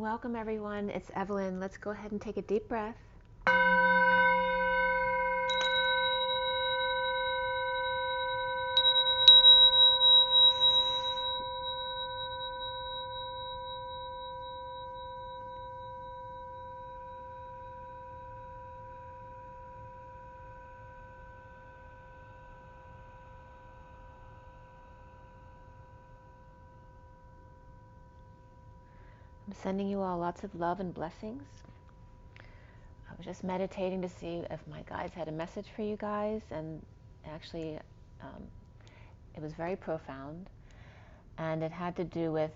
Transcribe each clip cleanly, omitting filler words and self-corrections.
Welcome everyone, it's Evelyn. Let's go ahead and take a deep breath. I'm sending you all lots of love and blessings. I was just meditating to see if my guides had a message for you guys, and actually it was very profound, and it had to do with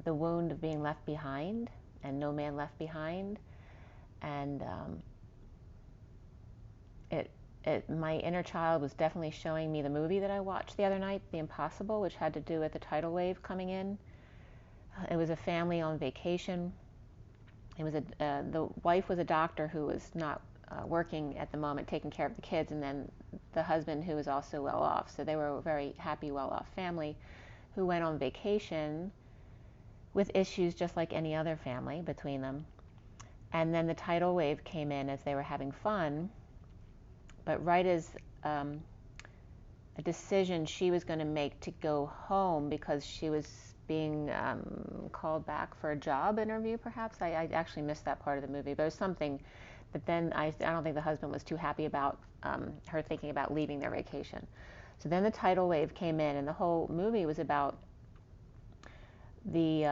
the wound of being left behind and no man left behind. And my inner child was definitely showing me the movie that I watched the other night, The Impossible, which had to do with the tidal wave coming in. It was a family on vacation. It was the wife was a doctor who was not working at the moment, taking care of the kids, and then the husband, who was also well off. So they were a very happy, well off family who went on vacation with issues just like any other family between them. And then the tidal wave came in as they were having fun, but right as a decision she was going to make to go home because she was being called back for a job interview, perhaps. I actually missed that part of the movie, but it was something. But then I don't think the husband was too happy about her thinking about leaving their vacation. So then the tidal wave came in, and the whole movie was about the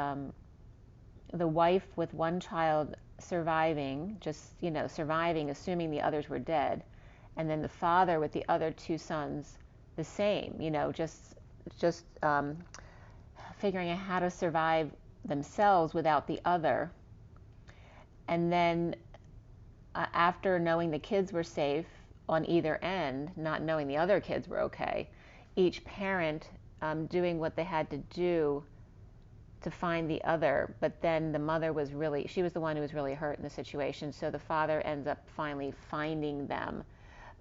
wife with one child surviving, just surviving, assuming the others were dead, and then the father with the other two sons, the same, just figuring out how to survive themselves without the other. And then after knowing the kids were safe on either end, not knowing the other kids were okay, each parent doing what they had to do to find the other. But then the mother was she was the one who was really hurt in the situation, so the father ends up finally finding them.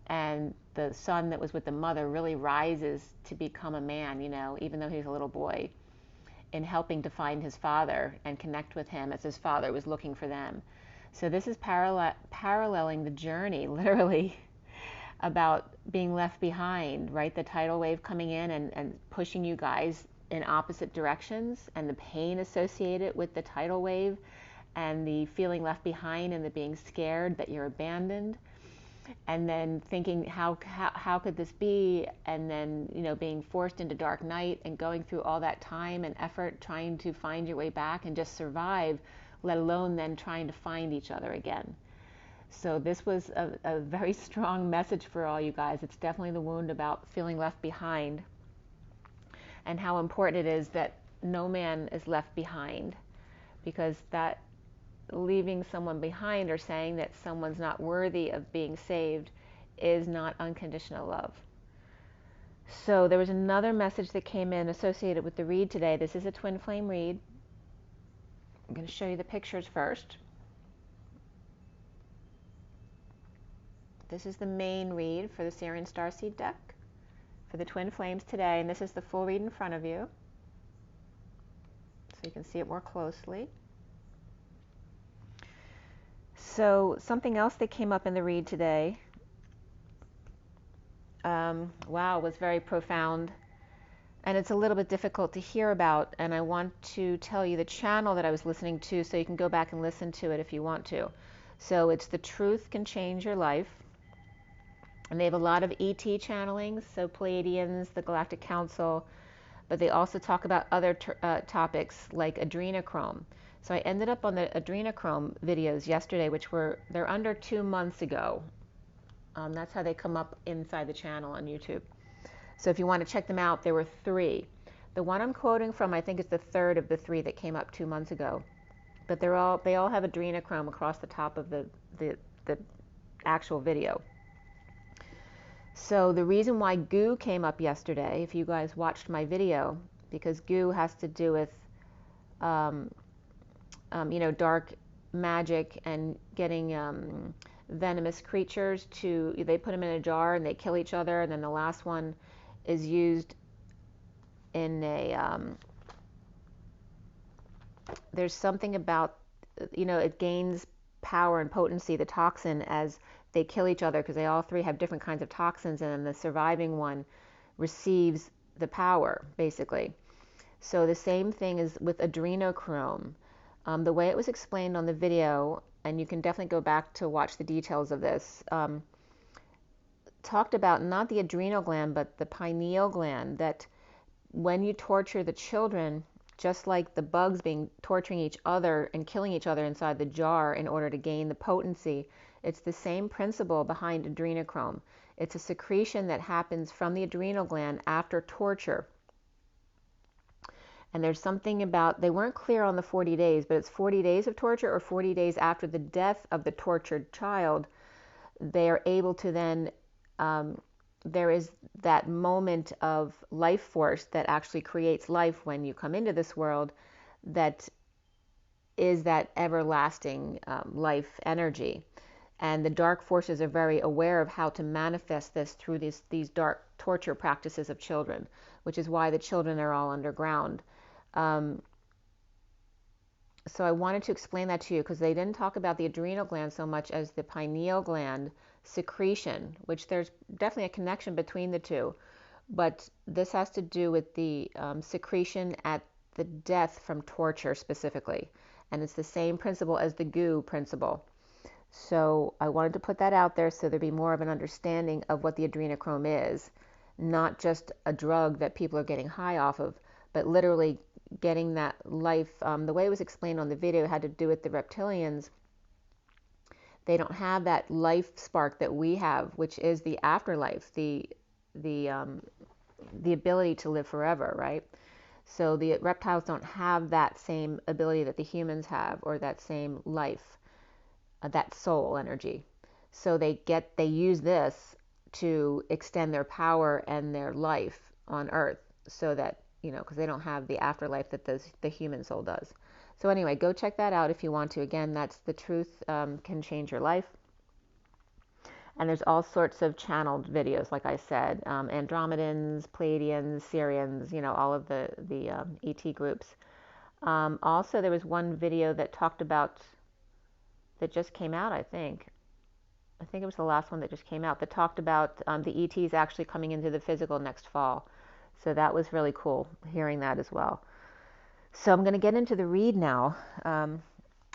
And the son that was with the mother really rises to become a man, even though he's a little boy, in helping to find his father and connect with him as his father was looking for them. So this is paralleling the journey, literally, about being left behind, right? The tidal wave coming in and pushing you guys in opposite directions, and the pain associated with the tidal wave, and the feeling left behind, and the being scared that you're abandoned, and then thinking how could this be, and then being forced into dark night and going through all that time and effort trying to find your way back and just survive, let alone then trying to find each other again. So this was a very strong message for all you guys. It's definitely the wound about feeling left behind, and how important it is that no man is left behind, because that leaving someone behind or saying that someone's not worthy of being saved is not unconditional love. So there was another message that came in associated with the read today. This is a twin flame read. I'm going to show you the pictures first. This is the main read for the SIRIAN Starseed deck for the twin flames today, and this is the full read in front of you, so you can see it more closely. So something else that came up in the read today, was very profound, and it's a little bit difficult to hear about, and I want to tell you the channel that I was listening to so you can go back and listen to it if you want to. So it's The Truth Can Change Your Life, and they have a lot of ET channelings, so Pleiadians, the Galactic Council, but they also talk about other topics like adrenochrome. So I ended up on the adrenochrome videos yesterday, they're under 2 months ago. That's how they come up inside the channel on YouTube. So if you want to check them out, there were 3. The one I'm quoting from, I think, is the 3rd of the 3 that came up 2 months ago. But they all have adrenochrome across the top of the actual video. So the reason why goo came up yesterday, if you guys watched my video, because goo has to do with dark magic and getting venomous creatures they put them in a jar and they kill each other, and then the last one is used in there's something about, it gains power and potency, the toxin, as they kill each other, because they all three have different kinds of toxins, and then the surviving one receives the power, basically. So the same thing is with adrenochrome. The way it was explained on the video, and you can definitely go back to watch the details of this, talked about not the adrenal gland, but the pineal gland, that when you torture the children, just like the bugs being torturing each other and killing each other inside the jar in order to gain the potency, it's the same principle behind adrenochrome. It's a secretion that happens from the adrenal gland after torture. And there's something about, they weren't clear on the 40 days, but it's 40 days of torture or 40 days after the death of the tortured child, they are able to then, there is that moment of life force that actually creates life when you come into this world, that is that everlasting life energy. And the dark forces are very aware of how to manifest this through these dark torture practices of children, which is why the children are all underground. So I wanted to explain that to you, because they didn't talk about the adrenal gland so much as the pineal gland secretion, which there's definitely a connection between the two. But this has to do with the secretion at the death from torture specifically. And it's the same principle as the goo principle. So I wanted to put that out there so there'd be more of an understanding of what the adrenochrome is, not just a drug that people are getting high off of, but literally getting that life. The way it was explained on the video had to do with the reptilians. They don't have that life spark that we have, which is the afterlife, the ability to live forever, right? So the reptiles don't have that same ability that the humans have, or that same life, that soul energy. So they use this to extend their power and their life on Earth, so that, because they don't have the afterlife that the human soul does. So anyway, go check that out if you want to. Again, that's The Truth Can Change Your Life. And there's all sorts of channeled videos, like I said, Andromedans, Pleiadians, Sirians, all of the ET groups. Also, there was one video that talked about, that just came out, I think it was the last one that just came out, that talked about the ETs actually coming into the physical next fall. So that was really cool, hearing that as well. So I'm going to get into the read now.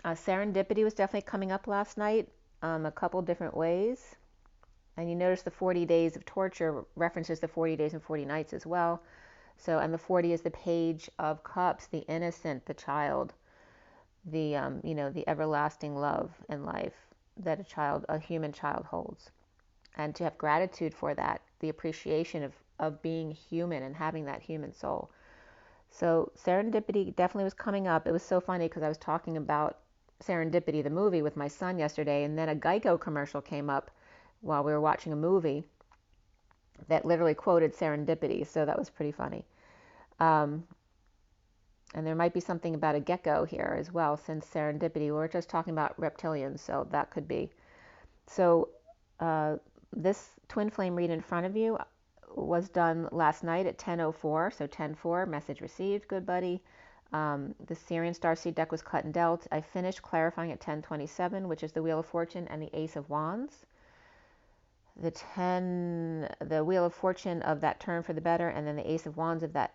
Serendipity was definitely coming up last night, a couple different ways. And you notice the 40 days of torture references the 40 days and 40 nights as well. So, and the 40 is the Page of Cups, the innocent, the child, the the everlasting love and life that a human child holds. And to have gratitude for that, the appreciation of being human and having that human soul. So Serendipity definitely was coming up. It was so funny because I was talking about Serendipity, the movie, with my son yesterday, and then a Geico commercial came up while we were watching a movie that literally quoted Serendipity, so that was pretty funny. And there might be something about a gecko here as well, since Serendipity, we're just talking about reptilians, so that could be. So this twin flame read in front of you was done last night at 10:04, so 10:04, message received, good buddy. The SIRIAN STARSEED deck was cut and dealt. I finished clarifying at 10:27, which is the Wheel of Fortune and the Ace of Wands. The Wheel of Fortune of that turn for the better, and then the Ace of Wands of that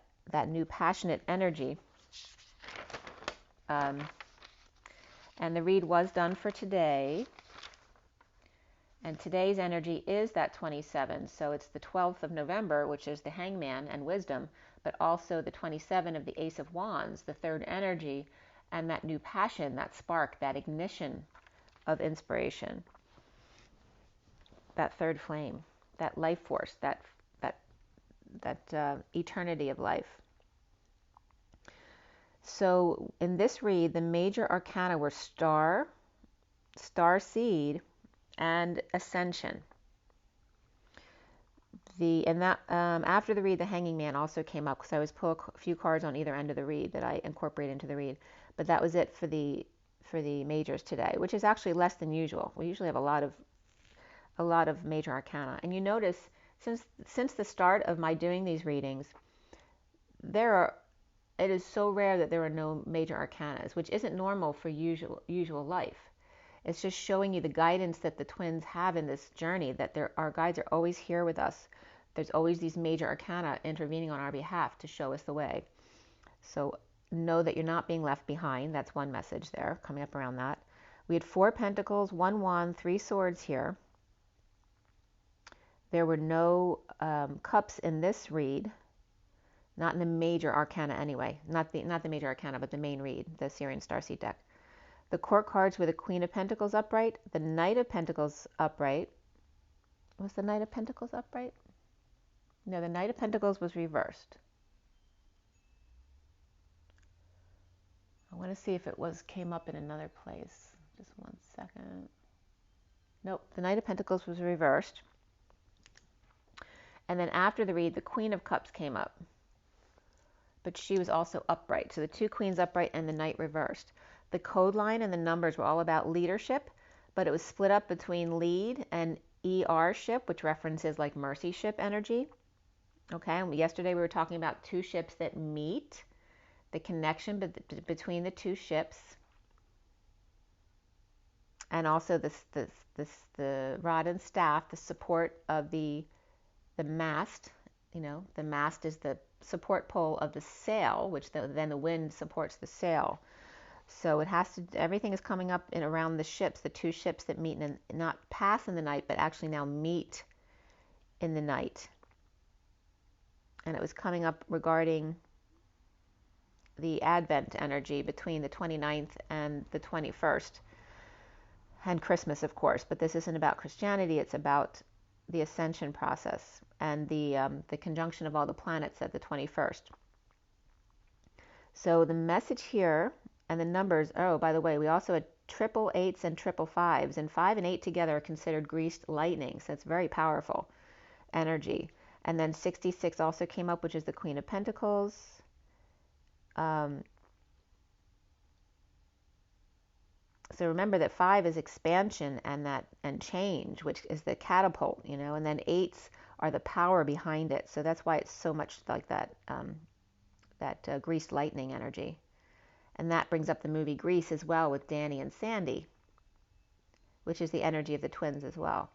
new passionate energy. And the read was done for today. And today's energy is that 27. So it's the 12th of November, which is the Hangman and wisdom, but also the 27 of the Ace of Wands, the third energy, and that new passion, that spark, that ignition of inspiration, that third flame, that life force, that eternity of life. So in this read, the major arcana were Star, Starseed, and Ascension. After the read, the Hanging Man also came up, because I always pull a few cards on either end of the read that I incorporate into the read. But that was it for the majors today, which is actually less than usual. We usually have a lot of major arcana. And you notice, since the start of my doing these readings, there are it is so rare that there are no major arcanas, which isn't normal for usual life. It's just showing you the guidance that the twins have in this journey, that our guides are always here with us. There's always these major arcana intervening on our behalf to show us the way. So know that you're not being left behind. That's one message there coming up around that. We had 4 pentacles, 1 wand, 3 swords here. There were no cups in this read. Not in the major arcana anyway. Not the major arcana, but the main read, the SIRIAN Starseed deck. The court cards were the Queen of Pentacles upright, the Knight of Pentacles upright. Was the Knight of Pentacles upright? No, the Knight of Pentacles was reversed. I want to see if it came up in another place. Just one second. Nope, the Knight of Pentacles was reversed. And then after the read, the Queen of Cups came up. But she was also upright. So the 2 queens upright and the Knight reversed. The code line and the numbers were all about leadership, but it was split up between lead and ER ship, which references like mercy ship energy. Okay, and yesterday we were talking about 2 ships that meet, the connection between the 2 ships, and also the rod and staff, the support of the mast. You know, the mast is the support pole of the sail, which then the wind supports the sail. So it has to, everything is coming up in around the ships, the 2 ships that meet and not pass in the night, but actually now meet in the night. And it was coming up regarding the Advent energy between the 29th and the 21st, and Christmas, of course. But this isn't about Christianity; it's about the ascension process and the conjunction of all the planets at the 21st. So the message here and the numbers. Oh, by the way, we also had 888s and 555s, and 5 and 8 together are considered greased lightning. So it's very powerful energy. And then 66 also came up, which is the Queen of Pentacles. So remember that 5 is expansion and change, which is the catapult, you know, and then 8s are the power behind it. So that's why it's so much like that greased lightning energy. And that brings up the movie Grease as well, with Danny and Sandy, which is the energy of the twins as well.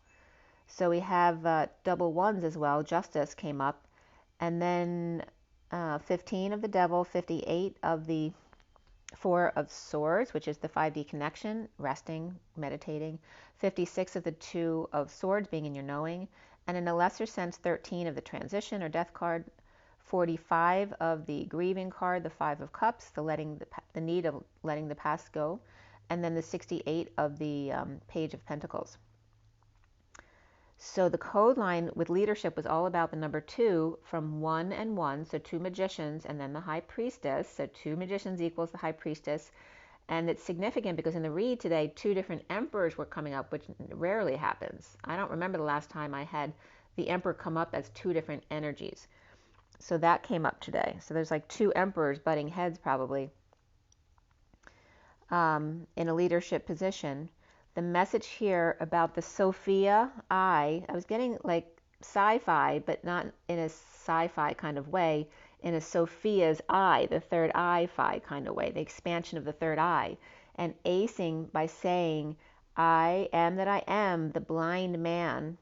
So we have double ones as well. Justice came up, and then 15 of the Devil, 58 of the 4 of Swords, which is the 5D connection, resting, meditating, 56 of the 2 of Swords, being in your knowing, and in a lesser sense 13 of the Transition or Death card, 45 of the Grieving card, the 5 of Cups, the need of letting the past go, and then the 68 of the Page of Pentacles. So the code line with leadership was all about the number 2 from 1 and 1, so 2 magicians and then the High Priestess. So 2 magicians equals the High Priestess. And it's significant because in the read today, 2 different emperors were coming up, which rarely happens. I don't remember the last time I had the emperor come up as 2 different energies. So that came up today. So there's like 2 emperors butting heads probably in a leadership position. The message here about the Sophia I was getting like sci-fi, but not in a sci-fi kind of way, in a Sophia's eye, the third eye-fi kind of way, the expansion of the third eye, and acing by saying, I am that I am, the blind man,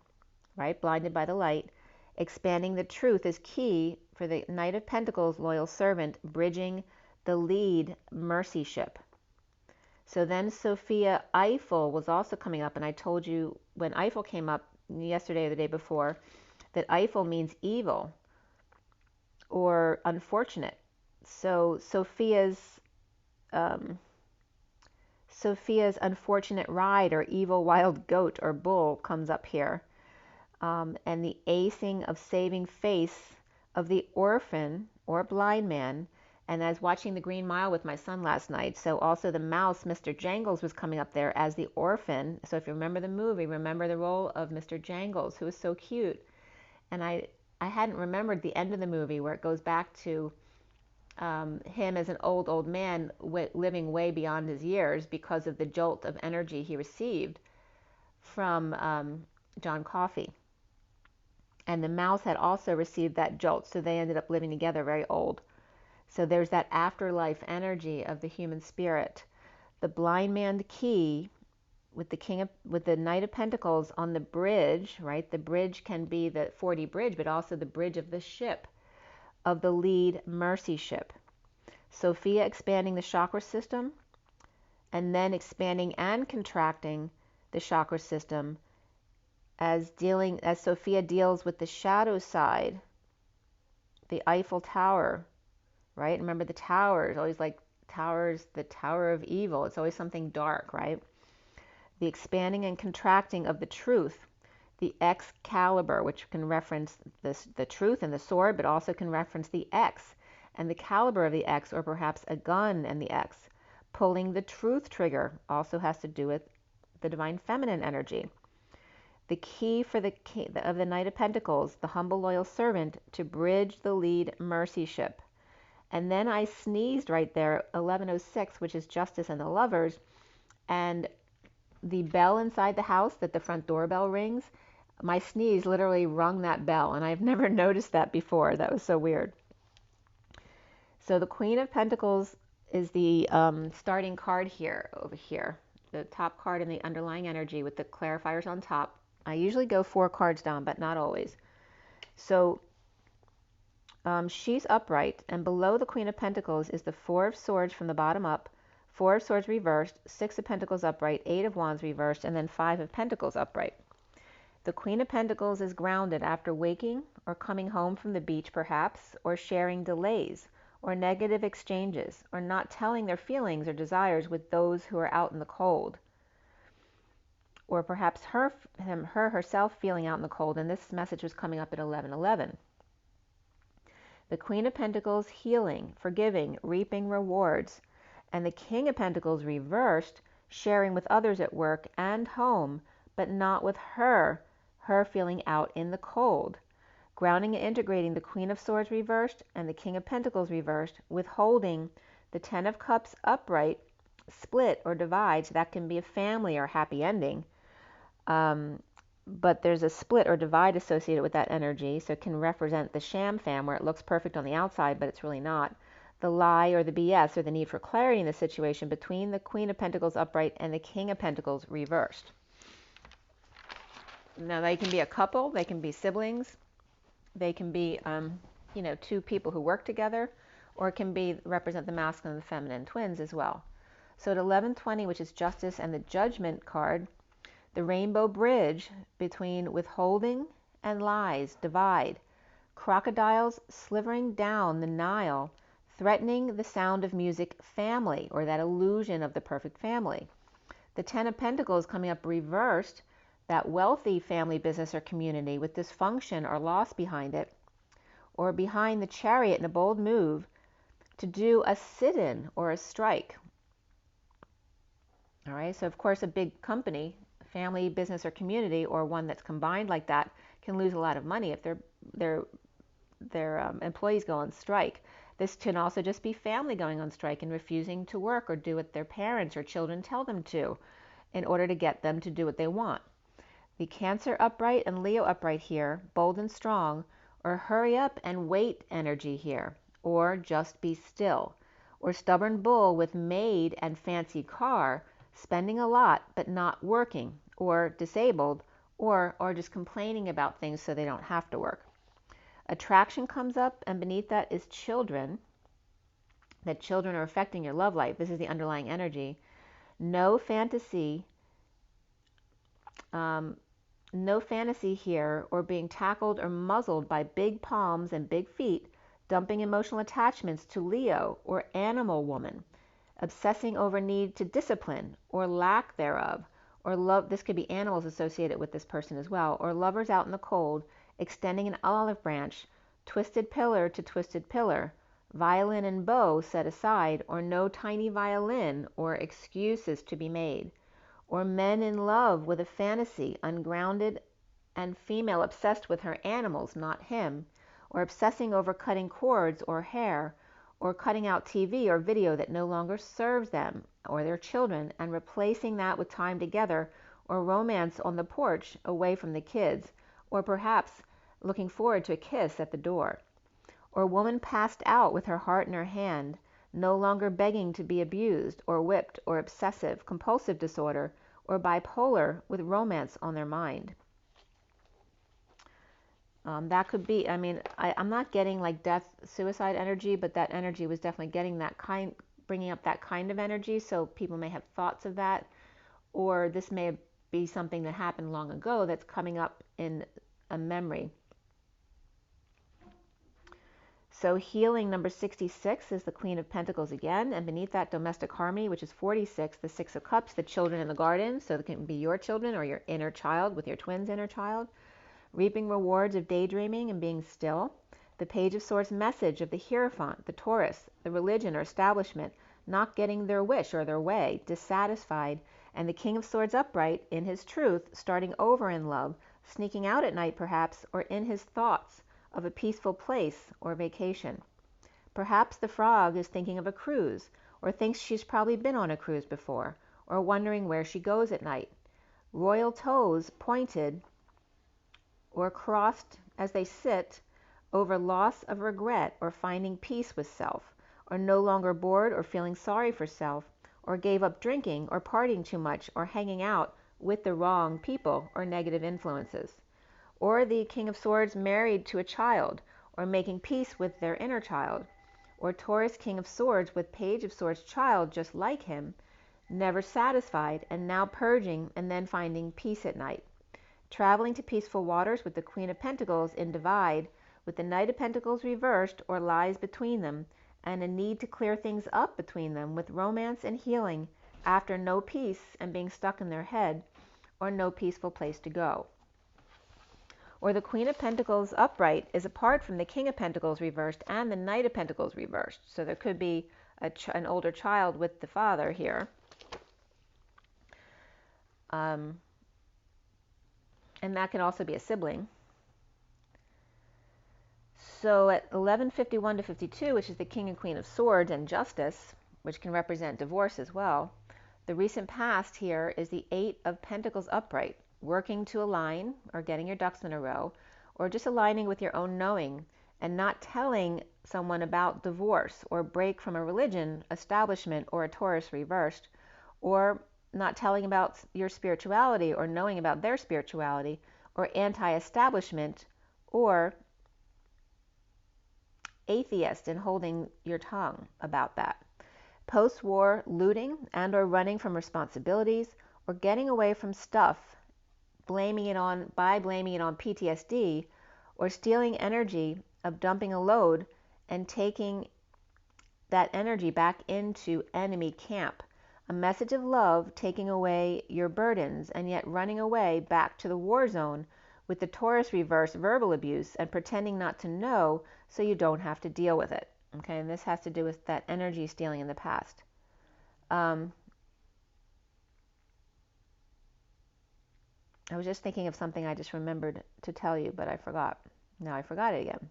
right, blinded by the light. Expanding the truth is key for the Knight of Pentacles, loyal servant, bridging the lead mercy ship. So then Sophia Eiffel was also coming up, and I told you when Eiffel came up yesterday or the day before that Eiffel means evil or unfortunate. So Sophia's unfortunate ride or evil wild goat or bull comes up here, and the acing of saving face of the orphan or blind man. And I was watching The Green Mile with my son last night. So also the mouse, Mr. Jangles, was coming up there as the orphan. So if you remember the movie, remember the role of Mr. Jangles, who was so cute. And I hadn't remembered the end of the movie where it goes back to him as an old man living way beyond his years because of the jolt of energy he received from John Coffey. And the mouse had also received that jolt. So they ended up living together very old. So there's that afterlife energy of the human spirit. The blind man key with the Knight of Pentacles on the bridge, right? The bridge can be the 40 bridge, but also the bridge of the ship, of the lead mercy ship. Sophia expanding the chakra system, and then expanding and contracting the chakra system as Sophia deals with the shadow side, the Eiffel Tower, right? Remember the tower is always like towers, the Tower of Evil. It's always something dark, right? The expanding and contracting of the truth, the Excalibur, which can reference the truth and the sword, but also can reference the X and the caliber of the X, or perhaps a gun and the X. Pulling the truth trigger also has to do with the divine feminine energy. The key for the of the Knight of Pentacles, the humble loyal servant, to bridge the lead mercy ship. And then I sneezed right there, 1106, which is justice and the lovers, and the bell inside the house that the front doorbell rings, my sneeze literally rung that bell, and I've never noticed that before. That was so weird. So the Queen of Pentacles is the starting card here, over here, the top card in the underlying energy with the clarifiers on top. I usually go 4 cards down, but not always. So she's upright, and below the Queen of Pentacles is the 4 of Swords from the bottom up, 4 of Swords reversed, 6 of Pentacles upright, 8 of Wands reversed, and then 5 of Pentacles upright. The Queen of Pentacles is grounded after waking or coming home from the beach perhaps, or sharing delays or negative exchanges, or not telling their feelings or desires with those who are out in the cold. Or perhaps herself feeling out in the cold, and this message was coming up at 11:11. The Queen of Pentacles healing, forgiving, reaping rewards, and the King of Pentacles reversed, sharing with others at work and home, but not with her feeling out in the cold. Grounding and integrating the Queen of Swords reversed and the King of Pentacles reversed, withholding the 10 of Cups upright, split or divide. So that can be a family or happy ending. But there's a split or divide associated with that energy. So it can represent the sham fam, where it looks perfect on the outside, but it's really not. The lie or the BS, or the need for clarity in the situation between the Queen of Pentacles upright and the King of Pentacles reversed. Now, they can be a couple, they can be siblings, they can be, 2 people who work together, or it can be represent the masculine and the feminine, twins as well. So at 11:20, which is Justice and the Judgment card, the rainbow bridge between withholding and lies, divide. Crocodiles slithering down the Nile, threatening the Sound of Music family, or that illusion of the perfect family. The 10 of Pentacles coming up reversed, that wealthy family, business, or community with dysfunction or loss behind it, or behind the Chariot in a bold move to do a sit-in or a strike. All right, so of course a big company, family, business, or community, or one that's combined like that, can lose a lot of money if their employees go on strike. This can also just be family going on strike and refusing to work or do what their parents or children tell them to in order to get them to do what they want. The Cancer upright and Leo upright here, bold and strong, or hurry up and wait energy here, or just be still, or stubborn bull with maid and fancy car, spending a lot but not working, or disabled, or just complaining about things so they don't have to work. Attraction comes up, and beneath that is children, that children are affecting your love life. This is the underlying energy. No fantasy here, or being tackled or muzzled by big palms and big feet, dumping emotional attachments to Leo or animal woman, obsessing over need to discipline or lack thereof, or love. This could be animals associated with this person as well, or lovers out in the cold, extending an olive branch, twisted pillar to twisted pillar, violin and bow set aside, or no tiny violin, or excuses to be made. Or men in love with a fantasy, ungrounded, and female obsessed with her animals, not him, or obsessing over cutting cords or hair, or cutting out TV or video that no longer serves them or their children, and replacing that with time together or romance on the porch away from the kids, or perhaps looking forward to a kiss at the door. Or woman passed out with her heart in her hand, no longer begging to be abused or whipped, or obsessive compulsive disorder, or bipolar with romance on their mind. That could be, I'm not getting like death, suicide energy, but that energy was definitely getting that kind, bringing up that kind of energy. So people may have thoughts of that, or this may be something that happened long ago that's coming up in a memory. So healing number 66 is the Queen of Pentacles again, and beneath that domestic harmony, which is 46, the Six of Cups, the children in the garden. So it can be your children or your inner child with your twins' inner child. Reaping rewards of daydreaming and being still. The Page of Swords message of the Hierophant, the Taurus, the religion or establishment, not getting their wish or their way, dissatisfied. And the King of Swords upright in his truth, starting over in love, sneaking out at night perhaps, or in his thoughts of a peaceful place or vacation. Perhaps the Frog is thinking of a cruise, or thinks she's probably been on a cruise before, or wondering where she goes at night. Royal toes pointed or crossed as they sit over loss of regret, or finding peace with self, or no longer bored or feeling sorry for self, or gave up drinking or partying too much, or hanging out with the wrong people or negative influences. Or the King of Swords married to a child, or making peace with their inner child. Or Taurus King of Swords with Page of Swords child just like him, never satisfied and now purging and then finding peace at night. Traveling to peaceful waters with the Queen of Pentacles in divide, with the Knight of Pentacles reversed or lies between them, and a need to clear things up between them with romance and healing after no peace and being stuck in their head, or no peaceful place to go. Or the Queen of Pentacles upright is apart from the King of Pentacles reversed and the Knight of Pentacles reversed. So there could be an older child with the father here. And that can also be a sibling. So at 11:51 to 52, which is the King and Queen of Swords and Justice, which can represent divorce as well, the recent past here is the Eight of Pentacles upright, working to align or getting your ducks in a row, or just aligning with your own knowing and not telling someone about divorce or break from a religion, establishment, or a Taurus reversed, or not telling about your spirituality or knowing about their spirituality, or anti-establishment, or atheist and holding your tongue about that. Post-war looting and or running from responsibilities, or getting away from stuff, blaming it on PTSD, or stealing energy of dumping a load and taking that energy back into enemy camp. A message of love taking away your burdens and yet running away back to the war zone with the Taurus reverse verbal abuse and pretending not to know so you don't have to deal with it. Okay, and this has to do with that energy stealing in the past. I was just thinking of something I just remembered to tell you, but I forgot. Now I forgot it again.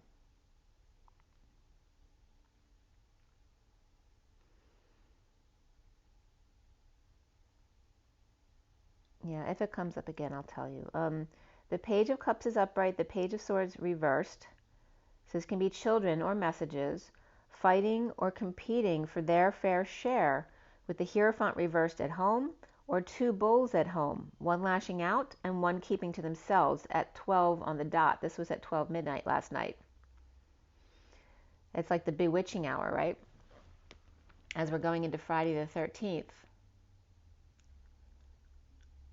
Yeah, if it comes up again, I'll tell you. The Page of Cups is upright, the Page of Swords reversed. So this can be children or messages fighting or competing for their fair share, with the Hierophant reversed at home, or two bulls at home, one lashing out and one keeping to themselves at 12 on the dot. This was at 12 midnight last night. It's like the bewitching hour, right? As we're going into Friday the 13th,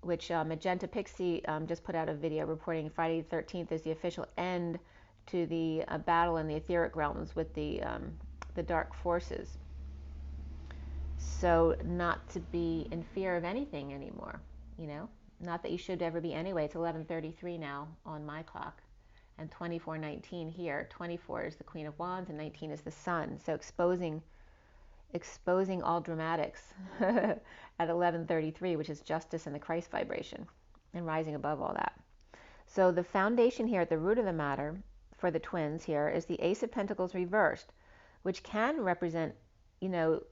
which Magenta Pixie just put out a video reporting Friday the 13th is the official end to the battle in the etheric realms with the dark forces. So not to be in fear of anything anymore, you know? Not that you should ever be anyway. It's 11:33 now on my clock, and 24:19 here. 24 is the Queen of Wands, and 19 is the Sun. So exposing all dramatics at 11:33, which is justice and the Christ vibration, and rising above all that. So the foundation here at the root of the matter for the twins here is the Ace of Pentacles reversed, which can represent, you know,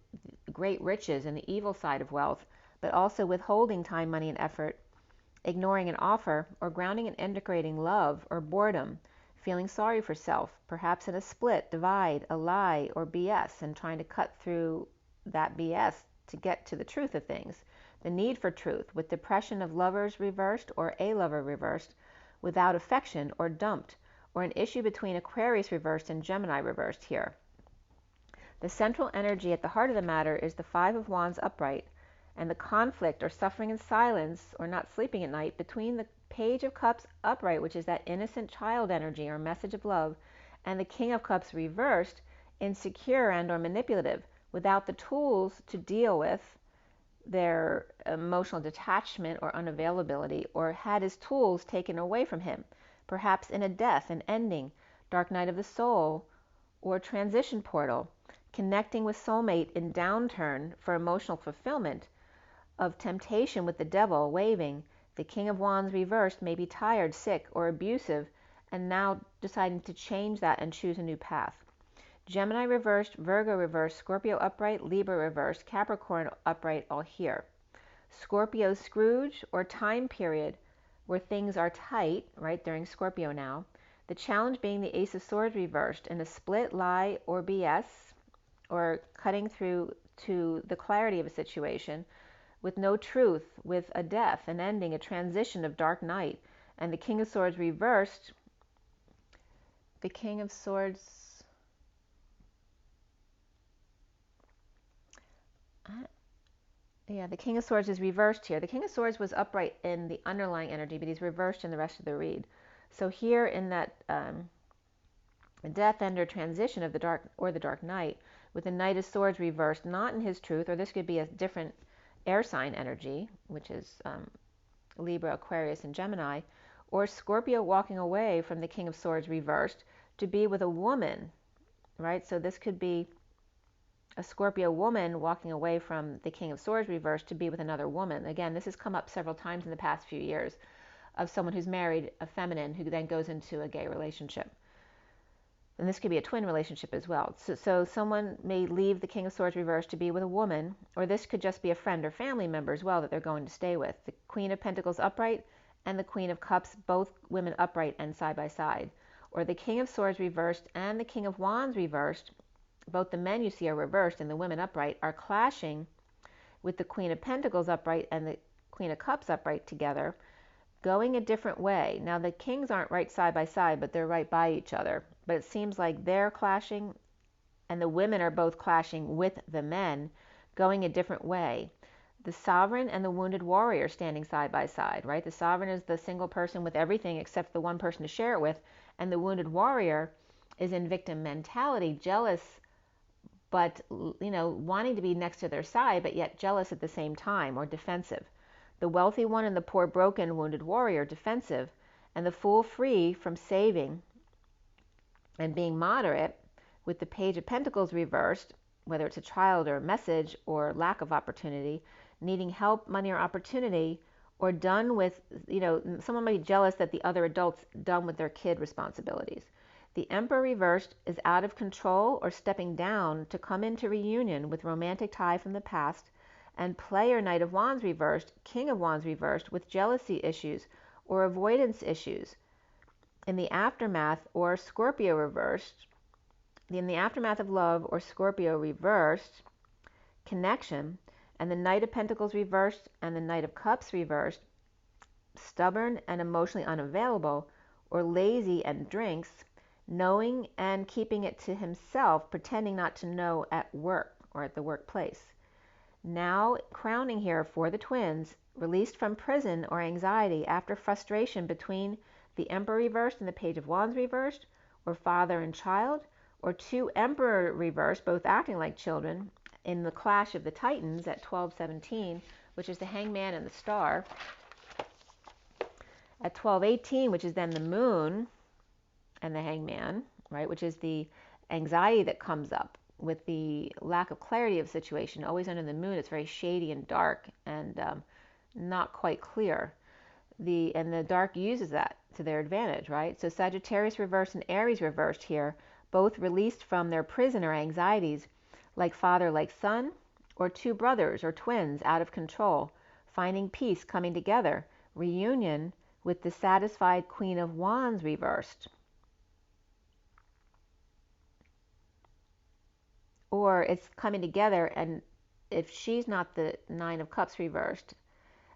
great riches and the evil side of wealth, but also withholding time, money, and effort, ignoring an offer, or grounding and integrating love or boredom, feeling sorry for self, perhaps in a split, divide, a lie, or BS, and trying to cut through that BS to get to the truth of things. The need for truth, with depression of lovers reversed or a lover reversed, without affection or dumped, or an issue between Aquarius reversed and Gemini reversed here. The central energy at the heart of the matter is the Five of Wands upright, and the conflict or suffering in silence or not sleeping at night between the Page of Cups upright, which is that innocent child energy or message of love, and the King of Cups reversed, insecure and or manipulative, without the tools to deal with their emotional detachment or unavailability, or had his tools taken away from him, perhaps in a death, an ending, dark night of the soul, or transition portal, connecting with soulmate in downturn for emotional fulfillment, of temptation with the devil waving. The King of Wands reversed may be tired, sick, or abusive, and now deciding to change that and choose a new path. Gemini reversed, Virgo reversed, Scorpio upright, Libra reversed, Capricorn upright, all here. Scorpio Scrooge, or time period where things are tight, right, during Scorpio now. The challenge being the Ace of Swords reversed in a split, lie, or BS, or cutting through to the clarity of a situation, with no truth, with a death, an ending, a transition of dark night. And the King of Swords reversed, the King of Swords, the King of Swords is reversed here. The King of Swords was upright in the underlying energy, but he's reversed in the rest of the read. So here in that death end or transition of the dark night, with the Knight of Swords reversed, not in his truth, or this could be a different air sign energy, which is Libra, Aquarius, and Gemini, or Scorpio walking away from the King of Swords reversed to be with a woman, right? So this could be a Scorpio woman walking away from the King of Swords reversed to be with another woman. Again, this has come up several times in the past few years, of someone who's married, a feminine, who then goes into a gay relationship. And this could be a twin relationship as well. So someone may leave the King of Swords reversed to be with a woman, or this could just be a friend or family member as well that they're going to stay with. The Queen of Pentacles upright and the Queen of Cups, both women upright and side by side. Or the King of Swords reversed and the King of Wands reversed, both the men you see are reversed and the women upright, are clashing with the Queen of Pentacles upright and the Queen of Cups upright together, going a different way. Now the kings aren't right side by side, but they're right by each other. But it seems like they're clashing, and the women are both clashing with the men, going a different way. The Sovereign and the Wounded Warrior standing side by side, right? The Sovereign is the single person with everything except the one person to share it with, and the Wounded Warrior is in victim mentality, jealous, but, wanting to be next to their side, but yet jealous at the same time, or defensive. The wealthy one and the poor, broken, wounded warrior, defensive, and the fool free from saving and being moderate, with the Page of Pentacles reversed, whether it's a child or a message or lack of opportunity, needing help, money, or opportunity, or done with, someone might be jealous that the other adult's done with their kid responsibilities. The Emperor reversed is out of control or stepping down to come into reunion with romantic tie from the past, and Player Knight of Wands reversed, King of Wands reversed, with jealousy issues or avoidance issues. In the aftermath, or Scorpio reversed, in the aftermath of love, or Scorpio reversed, connection, and the Knight of Pentacles reversed and the Knight of Cups reversed, stubborn and emotionally unavailable, or lazy and drinks, knowing and keeping it to himself, pretending not to know at work or at the workplace. Now crowning here for the twins, released from prison or anxiety after frustration between the Emperor reversed and the Page of Wands reversed, or father and child, or two Emperor reversed, both acting like children, in the clash of the Titans at 12:17, which is the Hangman and the Star. At 12:18, which is then the Moon and the Hangman, right, which is the anxiety that comes up with the lack of clarity of situation. Always under the moon, it's very shady and dark and not quite clear. And the dark uses that to their advantage, right? So Sagittarius reversed and Aries reversed here, both released from their prison or anxieties, like father, like son, or two brothers or twins out of control, finding peace, coming together, reunion with the satisfied Queen of Wands reversed. or it's coming together, and if she's not the Nine of Cups reversed,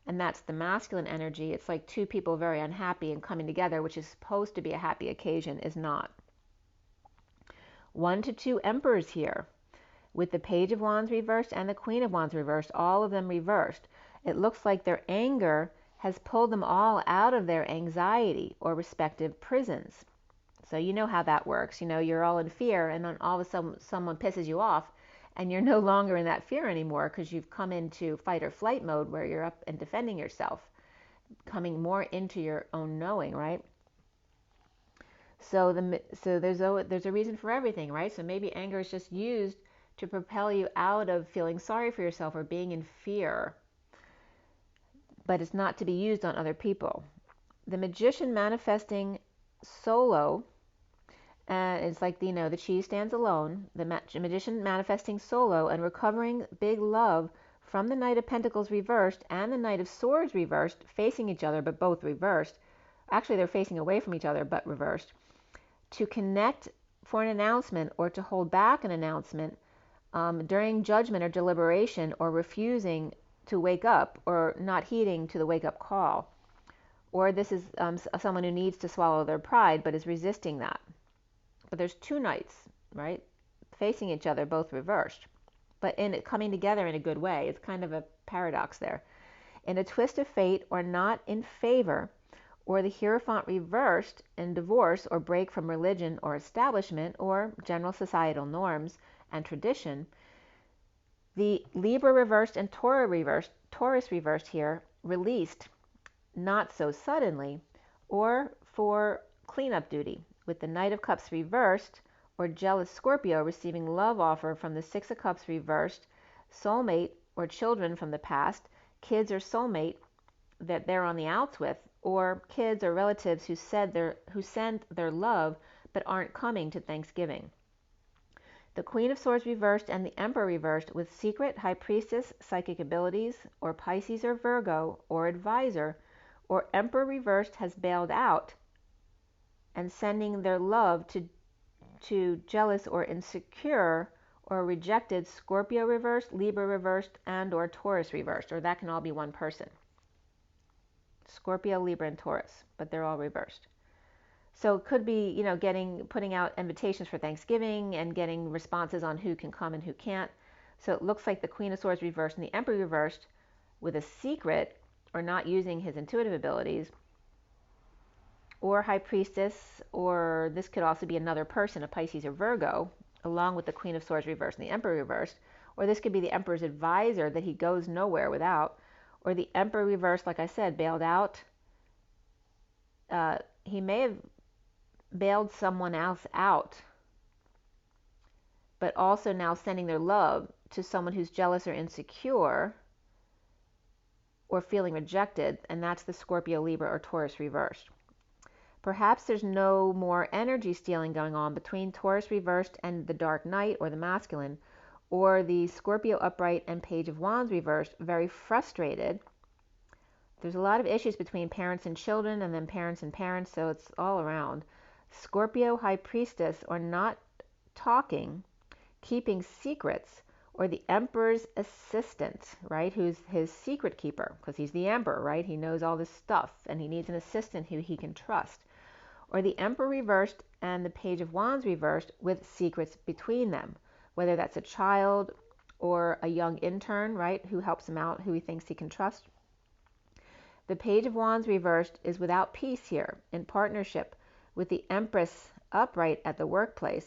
and that's the masculine energy, it's like two people very unhappy and coming together, which is supposed to be a happy occasion, is not. 1 to 2 Emperors here, with the Page of Wands reversed and the Queen of Wands reversed, all of them reversed. It looks like their anger has pulled them all out of their anxiety or respective prisons. So you know how that works. You're all in fear, and then all of a sudden someone pisses you off, and you're no longer in that fear anymore because you've come into fight or flight mode where you're up and defending yourself, coming more into your own knowing, right? So there's a reason for everything, right? So maybe anger is just used to propel you out of feeling sorry for yourself or being in fear, but it's not to be used on other people. The Magician manifesting solo, and it's like, the cheese stands alone. The Magician manifesting solo and recovering big love from the Knight of Pentacles reversed and the Knight of Swords reversed, facing each other, but both reversed. Actually, they're facing away from each other, but reversed. To connect for an announcement or to hold back an announcement during judgment or deliberation, or refusing to wake up or not heeding to the wake-up call. Or this is someone who needs to swallow their pride but is resisting that. But there's two knights, right, facing each other, both reversed, but in it coming together in a good way. It's kind of a paradox there. In a twist of fate, or not in favor, or the Hierophant reversed in divorce or break from religion or establishment or general societal norms and tradition. The Libra reversed and Taurus reversed here, released not so suddenly, or for cleanup duty, with the Knight of Cups reversed, or jealous Scorpio receiving love offer from the Six of Cups reversed, soulmate or children from the past, kids or soulmate that they're on the outs with, or kids or relatives who send their love but aren't coming to Thanksgiving. The Queen of Swords reversed and the Emperor reversed, with secret High Priestess psychic abilities, or Pisces or Virgo, or advisor, or Emperor reversed has bailed out and sending their love to jealous or insecure or rejected Scorpio reversed, Libra reversed, and or Taurus reversed, or that can all be one person. Scorpio, Libra, and Taurus, but they're all reversed. So it could be, putting out invitations for Thanksgiving and getting responses on who can come and who can't. So it looks like the Queen of Swords reversed and the Emperor reversed with a secret, or not using his intuitive abilities, or High Priestess, or this could also be another person, a Pisces or Virgo, along with the Queen of Swords reversed and the Emperor reversed. Or this could be the Emperor's advisor that he goes nowhere without. Or the Emperor reversed, like I said, bailed out. He may have bailed someone else out, but also now sending their love to someone who's jealous or insecure or feeling rejected, and that's the Scorpio, Libra, or Taurus reversed. Perhaps there's no more energy stealing going on between Taurus reversed and the Dark Knight, or the masculine, or the Scorpio upright and Page of Wands reversed, very frustrated. There's a lot of issues between parents and children, and then parents and parents, so it's all around. Scorpio High Priestess, or not talking, keeping secrets, or the Emperor's assistant, right, who's his secret keeper, because he's the Emperor, right? He knows all this stuff, and he needs an assistant who he can trust. Or the Emperor reversed and the Page of Wands reversed, with secrets between them, whether that's a child or a young intern, right, who helps him out, who he thinks he can trust. The Page of Wands reversed is without peace here, in partnership with the Empress upright at the workplace.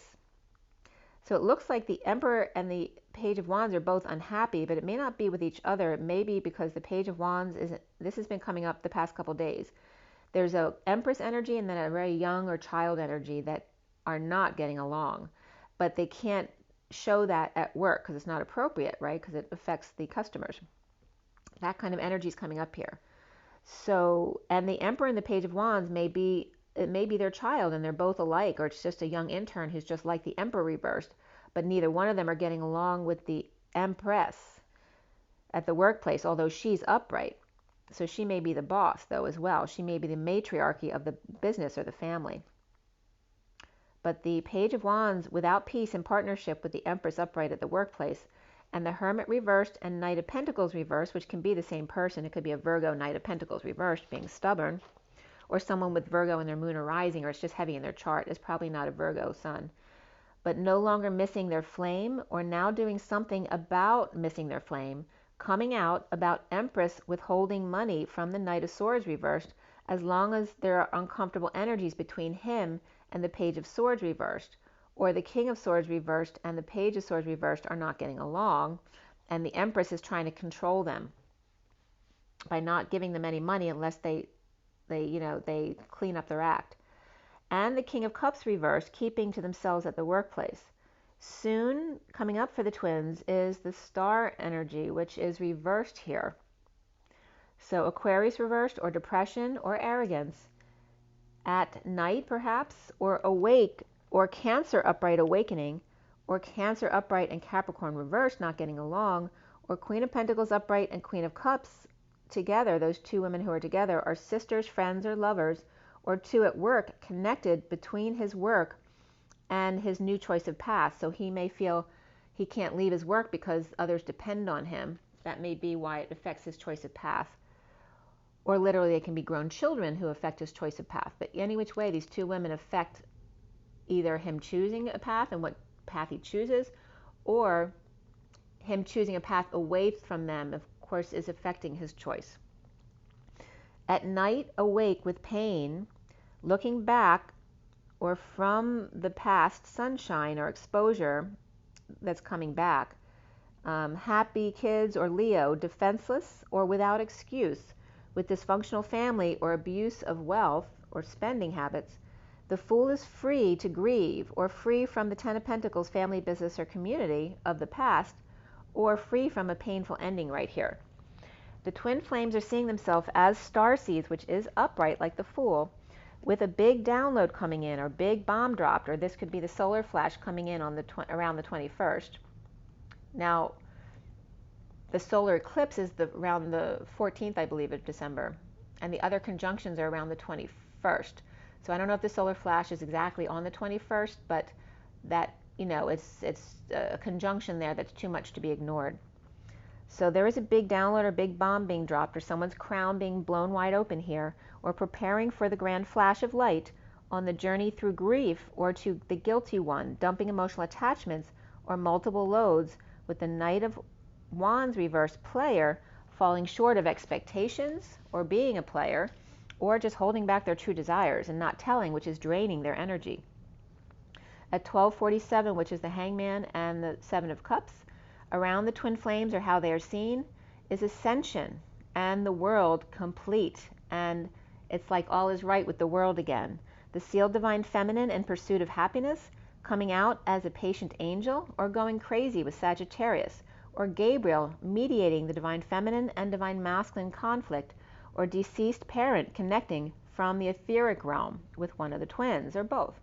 So it looks like the Emperor and the Page of Wands are both unhappy, but it may not be with each other. It may be because the Page of Wands this has been coming up the past couple days. There's a Empress energy and then a very young or child energy that are not getting along, but they can't show that at work because it's not appropriate, right? Because it affects the customers. That kind of energy is coming up here. So, and the Emperor and the Page of Wands may be their child, and they're both alike, or it's just a young intern who's just like the Emperor reversed, but neither one of them are getting along with the Empress at the workplace, although she's upright. So she may be the boss, though, as well. She may be the matriarchy of the business or the family. But the Page of Wands without peace and partnership with the Empress upright at the workplace, and the Hermit reversed and Knight of Pentacles reversed, which can be the same person. It could be a Virgo Knight of Pentacles reversed, being stubborn, or someone with Virgo in their moon or rising, or it's just heavy in their chart. It's probably not a Virgo sun. But no longer missing their flame, or now doing something about missing their flame, coming out about Empress withholding money from the Knight of Swords reversed, as long as there are uncomfortable energies between him and the Page of Swords reversed, or the King of Swords reversed and the Page of Swords reversed are not getting along, and the Empress is trying to control them by not giving them any money unless they clean up their act. And the King of Cups reversed, keeping to themselves at the workplace. Soon coming up for the twins is the Star energy, which is reversed here. So Aquarius reversed, or depression, or arrogance. At night, perhaps, or awake, or Cancer upright awakening, or Cancer upright and Capricorn reversed, not getting along, or Queen of Pentacles upright and Queen of Cups together. Those two women who are together are sisters, friends, or lovers, or two at work, connected between his work and his new choice of path. So he may feel he can't leave his work because others depend on him. That may be why it affects his choice of path. Or literally, it can be grown children who affect his choice of path. But any which way, these two women affect either him choosing a path and what path he chooses, or him choosing a path away from them, of course, is affecting his choice. At night, awake with pain, looking back or from the past sunshine or exposure that's coming back. Happy kids or Leo, defenseless or without excuse, with dysfunctional family or abuse of wealth or spending habits. The Fool is free to grieve, or free from the Ten of Pentacles, family, business, or community of the past, or free from a painful ending right here. The twin flames are seeing themselves as starseeds, which is upright like the Fool, with a big download coming in, or big bomb dropped, or this could be the solar flash coming in on around the 21st. Now, the solar eclipse is around the 14th, I believe, of December, and the other conjunctions are around the 21st. So I don't know if the solar flash is exactly on the 21st, but that, it's a conjunction there that's too much to be ignored. So there is a big download or big bomb being dropped, or someone's crown being blown wide open here, or preparing for the grand flash of light on the journey through grief, or to the guilty one, dumping emotional attachments or multiple loads, with the Knight of Wands reversed player falling short of expectations or being a player, or just holding back their true desires and not telling, which is draining their energy. At 12:47, which is the Hangman and the Seven of Cups, around the twin flames, or how they are seen, is ascension and the world complete. And it's like all is right with the world again. The sealed divine feminine in pursuit of happiness, coming out as a patient angel, or going crazy with Sagittarius, or Gabriel mediating the divine feminine and divine masculine conflict, or deceased parent connecting from the etheric realm with one of the twins, or both.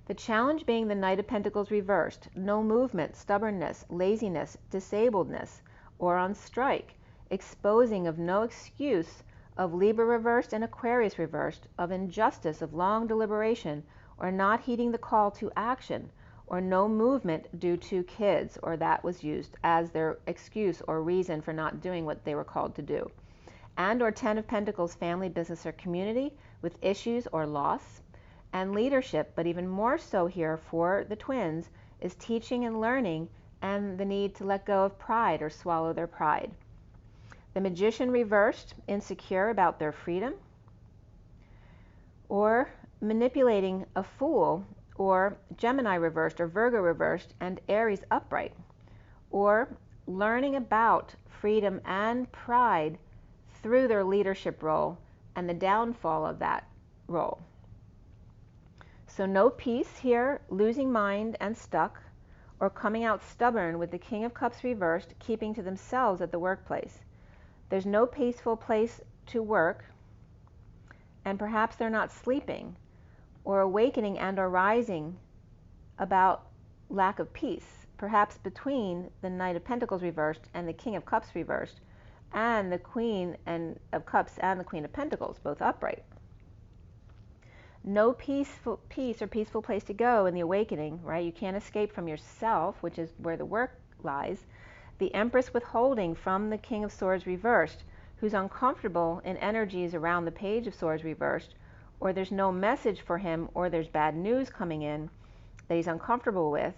The challenge being the Knight of Pentacles reversed, no movement, stubbornness, laziness, disabledness, or on strike, exposing of no excuse, of Libra reversed and Aquarius reversed, of injustice, of long deliberation, or not heeding the call to action, or no movement due to kids, or that was used as their excuse or reason for not doing what they were called to do. And or Ten of Pentacles, family, business, or community, with issues or loss. And leadership, but even more so here for the twins, is teaching and learning, and the need to let go of pride or swallow their pride. The Magician reversed, insecure about their freedom, or manipulating a Fool, or Gemini reversed, or Virgo reversed, and Aries upright, or learning about freedom and pride through their leadership role and the downfall of that role. So no peace here, losing mind and stuck, or coming out stubborn with the King of Cups reversed, keeping to themselves at the workplace. There's no peaceful place to work, and perhaps they're not sleeping, or awakening and or rising about lack of peace, perhaps between the Knight of Pentacles reversed and the King of Cups reversed, and the Queen of Cups and the Queen of Pentacles, both upright. no peace or peaceful place to go in the awakening, right? You can't escape from yourself, which is where the work lies. The Empress withholding from the King of Swords reversed, who's uncomfortable in energies around the Page of Swords reversed, or there's no message for him, or there's bad news coming in that he's uncomfortable with,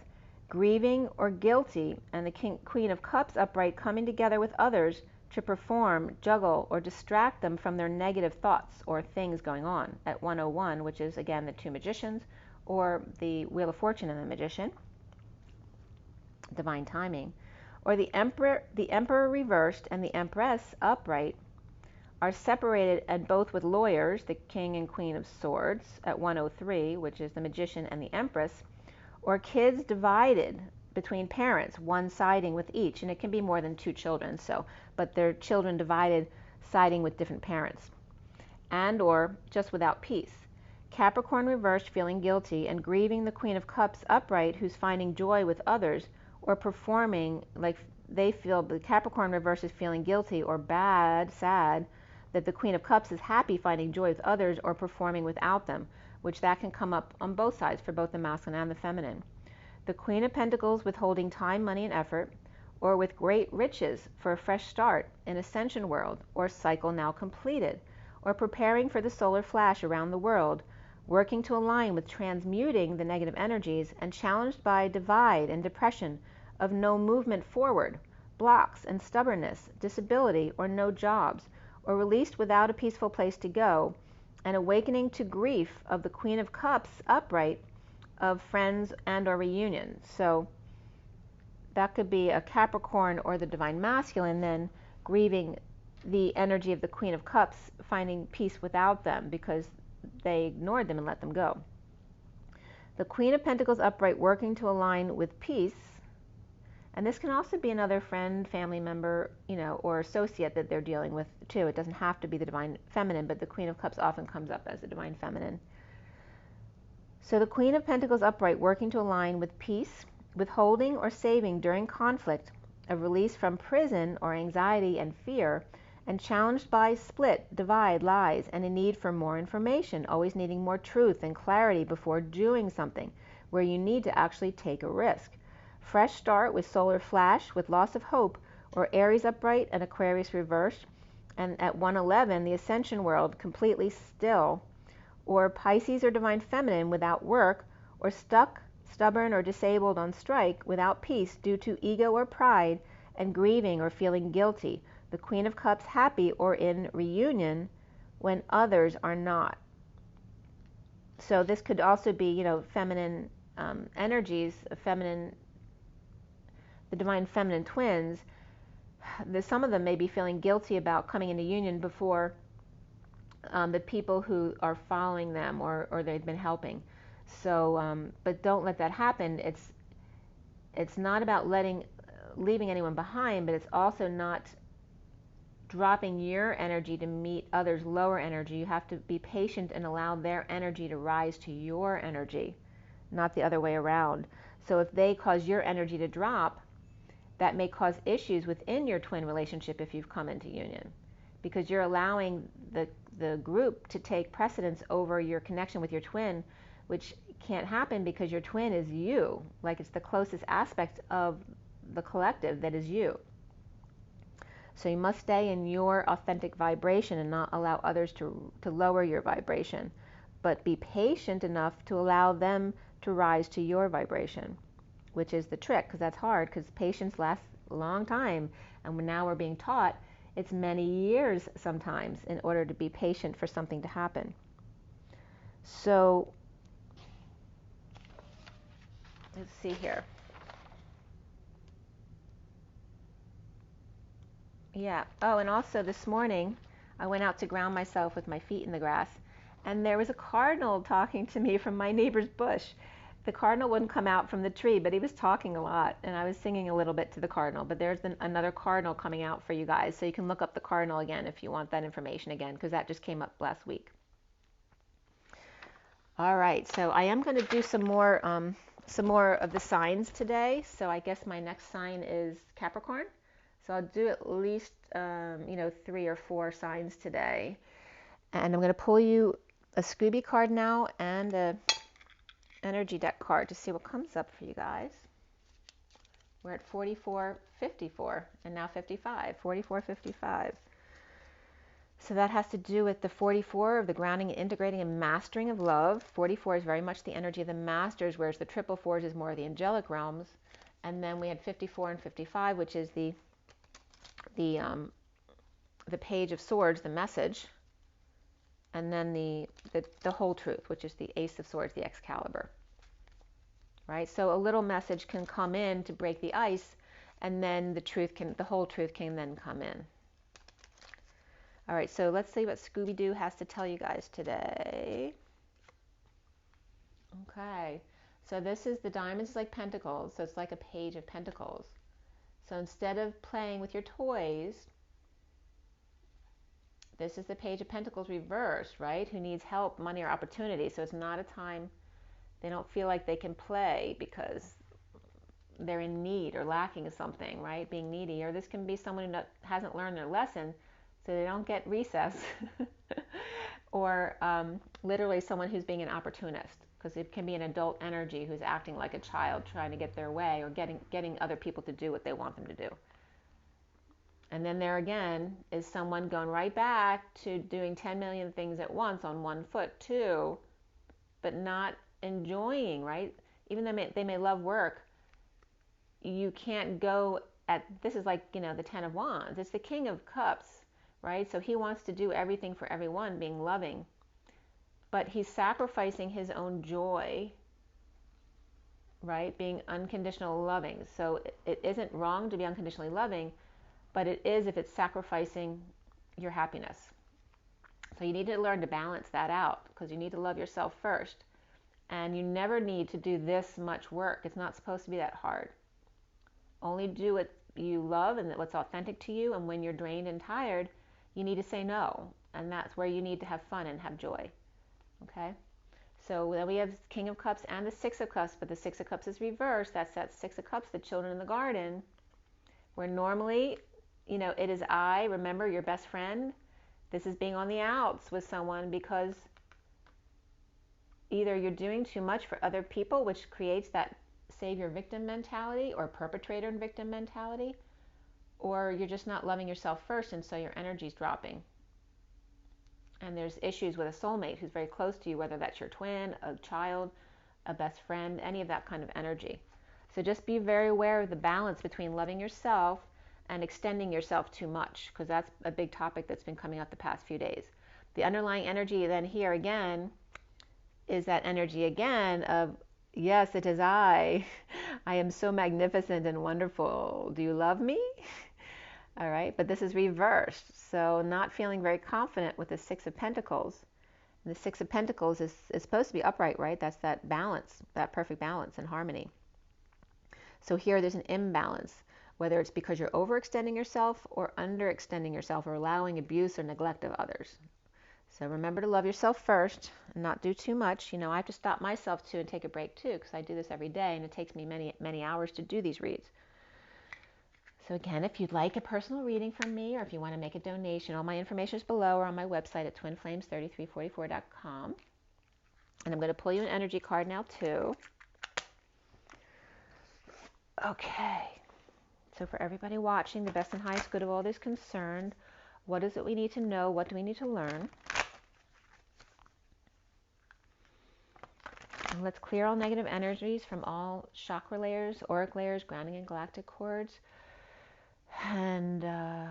grieving or guilty, and the Queen of Cups upright coming together with others to perform, juggle, or distract them from their negative thoughts or things going on at 101, which is again the two magicians, or the Wheel of Fortune and the Magician, divine timing, or the Emperor reversed and the Empress upright are separated and both with lawyers, the King and Queen of Swords at 103, which is the Magician and the Empress, or kids divided between parents, one siding with each, and it can be more than two children, but their children divided, siding with different parents, and or just without peace. Capricorn reversed, feeling guilty and grieving the Queen of Cups upright, who's finding joy with others, or performing like they feel the Capricorn reverse is feeling guilty or bad, sad, that the Queen of Cups is happy, finding joy with others, or performing without them, which that can come up on both sides for both the masculine and the feminine. The Queen of Pentacles withholding time, money, and effort, or with great riches for a fresh start in Ascension world, or cycle now completed, or preparing for the solar flash around the world, working to align with transmuting the negative energies, and challenged by divide and depression of no movement forward, blocks and stubbornness, disability, or no jobs, or released without a peaceful place to go, and awakening to grief of the Queen of Cups upright, of friends and or reunion. So that could be a Capricorn or the divine masculine then grieving the energy of the Queen of Cups, finding peace without them because they ignored them and let them go. The Queen of Pentacles upright working to align with peace, and this can also be another friend, family member, or associate that they're dealing with too. It doesn't have to be the divine feminine, but the Queen of Cups often comes up as the divine feminine. So the Queen of Pentacles upright working to align with peace, withholding or saving during conflict, a release from prison or anxiety and fear, and challenged by split, divide, lies, and a need for more information, always needing more truth and clarity before doing something, where you need to actually take a risk. Fresh start with solar flash, with loss of hope, or Aries upright and Aquarius reversed, and at 111, the Ascension world completely still, or Pisces or divine feminine without work, or stuck, stubborn, or disabled on strike without peace due to ego or pride, and grieving or feeling guilty. The Queen of Cups happy or in reunion when others are not. So this could also be, feminine energies, the divine feminine twins. Some of them may be feeling guilty about coming into union before the people who are following them or they've been helping. So, but don't let that happen. It's not about leaving anyone behind, but it's also not dropping your energy to meet others' lower energy. You have to be patient and allow their energy to rise to your energy, not the other way around. So if they cause your energy to drop, that may cause issues within your twin relationship if you've come into union, because you're allowing the group to take precedence over your connection with your twin, which can't happen because your twin is you. Like, it's the closest aspect of the collective that is you. So you must stay in your authentic vibration and not allow others to lower your vibration, but be patient enough to allow them to rise to your vibration, which is the trick, because that's hard, because patience lasts a long time, and now we're being taught it's many years sometimes in order to be patient for something to happen. So let's see here. Yeah. Oh, and also this morning I went out to ground myself with my feet in the grass, and there was a cardinal talking to me from my neighbor's bush. The cardinal wouldn't come out from the tree, but he was talking a lot, and I was singing a little bit to the cardinal. But there's another cardinal coming out for you guys, so you can look up the cardinal again if you want that information again, because that just came up last week. All right, so I am going to do some more of the signs today. So I guess my next sign is Capricorn. So I'll do at least 3 or 4 signs today, and I'm going to pull you a Scooby card now and a energy deck card to see what comes up for you guys. We're at 44, 54, and now 55, 44, 55. So that has to do with the 44 of the grounding, integrating, and mastering of love. 44 is very much the energy of the masters, whereas the triple fours is more of the angelic realms. And then we had 54 and 55, which is the Page of Swords, the message, and then the whole truth, which is the Ace of Swords, the Excalibur. Right? So a little message can come in to break the ice, and then the whole truth can then come in. All right, so let's see what Scooby-Doo has to tell you guys today. Okay, so this is the diamonds like pentacles, so it's like a page of pentacles. So instead of playing with your toys, this is the Page of Pentacles reversed, right? Who needs help, money, or opportunity. So it's not a time they don't feel like they can play because they're in need or lacking something, right? Being needy. Or this can be someone who hasn't learned their lesson, so they don't get recess. Or literally someone who's being an opportunist, because it can be an adult energy who's acting like a child trying to get their way, or getting other people to do what they want them to do. And then there again is someone going right back to doing 10 million things at once on one foot too, but not enjoying, right? Even though they may love work, you can't go at, this is like, the 10 of Wands. It's the King of Cups, right? So he wants to do everything for everyone, being loving. But he's sacrificing his own joy, right? Being unconditional loving. So it isn't wrong to be unconditionally loving, but it is if it's sacrificing your happiness. So you need to learn to balance that out, because you need to love yourself first. And you never need to do this much work. It's not supposed to be that hard. Only do what you love and what's authentic to you. And when you're drained and tired, you need to say no. And that's where you need to have fun and have joy. Okay? So then we have King of Cups and the Six of Cups, but the Six of Cups is reversed. That's that Six of Cups, the children in the garden, where normally, it is I, remember, your best friend. This is being on the outs with someone because either you're doing too much for other people, which creates that savior-victim mentality or perpetrator and victim mentality, or you're just not loving yourself first, and so your energy's dropping. And there's issues with a soulmate who's very close to you, whether that's your twin, a child, a best friend, any of that kind of energy. So just be very aware of the balance between loving yourself and extending yourself too much, because that's a big topic that's been coming up the past few days. The underlying energy then here again is that energy again of, yes, it is I. I am so magnificent and wonderful. Do you love me? All right, but this is reversed. So not feeling very confident with the Six of Pentacles. And the Six of Pentacles is supposed to be upright, right? That's that balance, that perfect balance and harmony. So here there's an imbalance, whether it's because you're overextending yourself or underextending yourself, or allowing abuse or neglect of others. So remember to love yourself first and not do too much. I have to stop myself too and take a break too, because I do this every day and it takes me many, many hours to do these reads. So again, if you'd like a personal reading from me, or if you want to make a donation, all my information is below or on my website at twinflames3344.com. And I'm going to pull you an energy card now too. Okay. So for everybody watching, the best and highest good of all is concerned. What is it we need to know? What do we need to learn? And let's clear all negative energies from all chakra layers, auric layers, grounding and galactic cords, and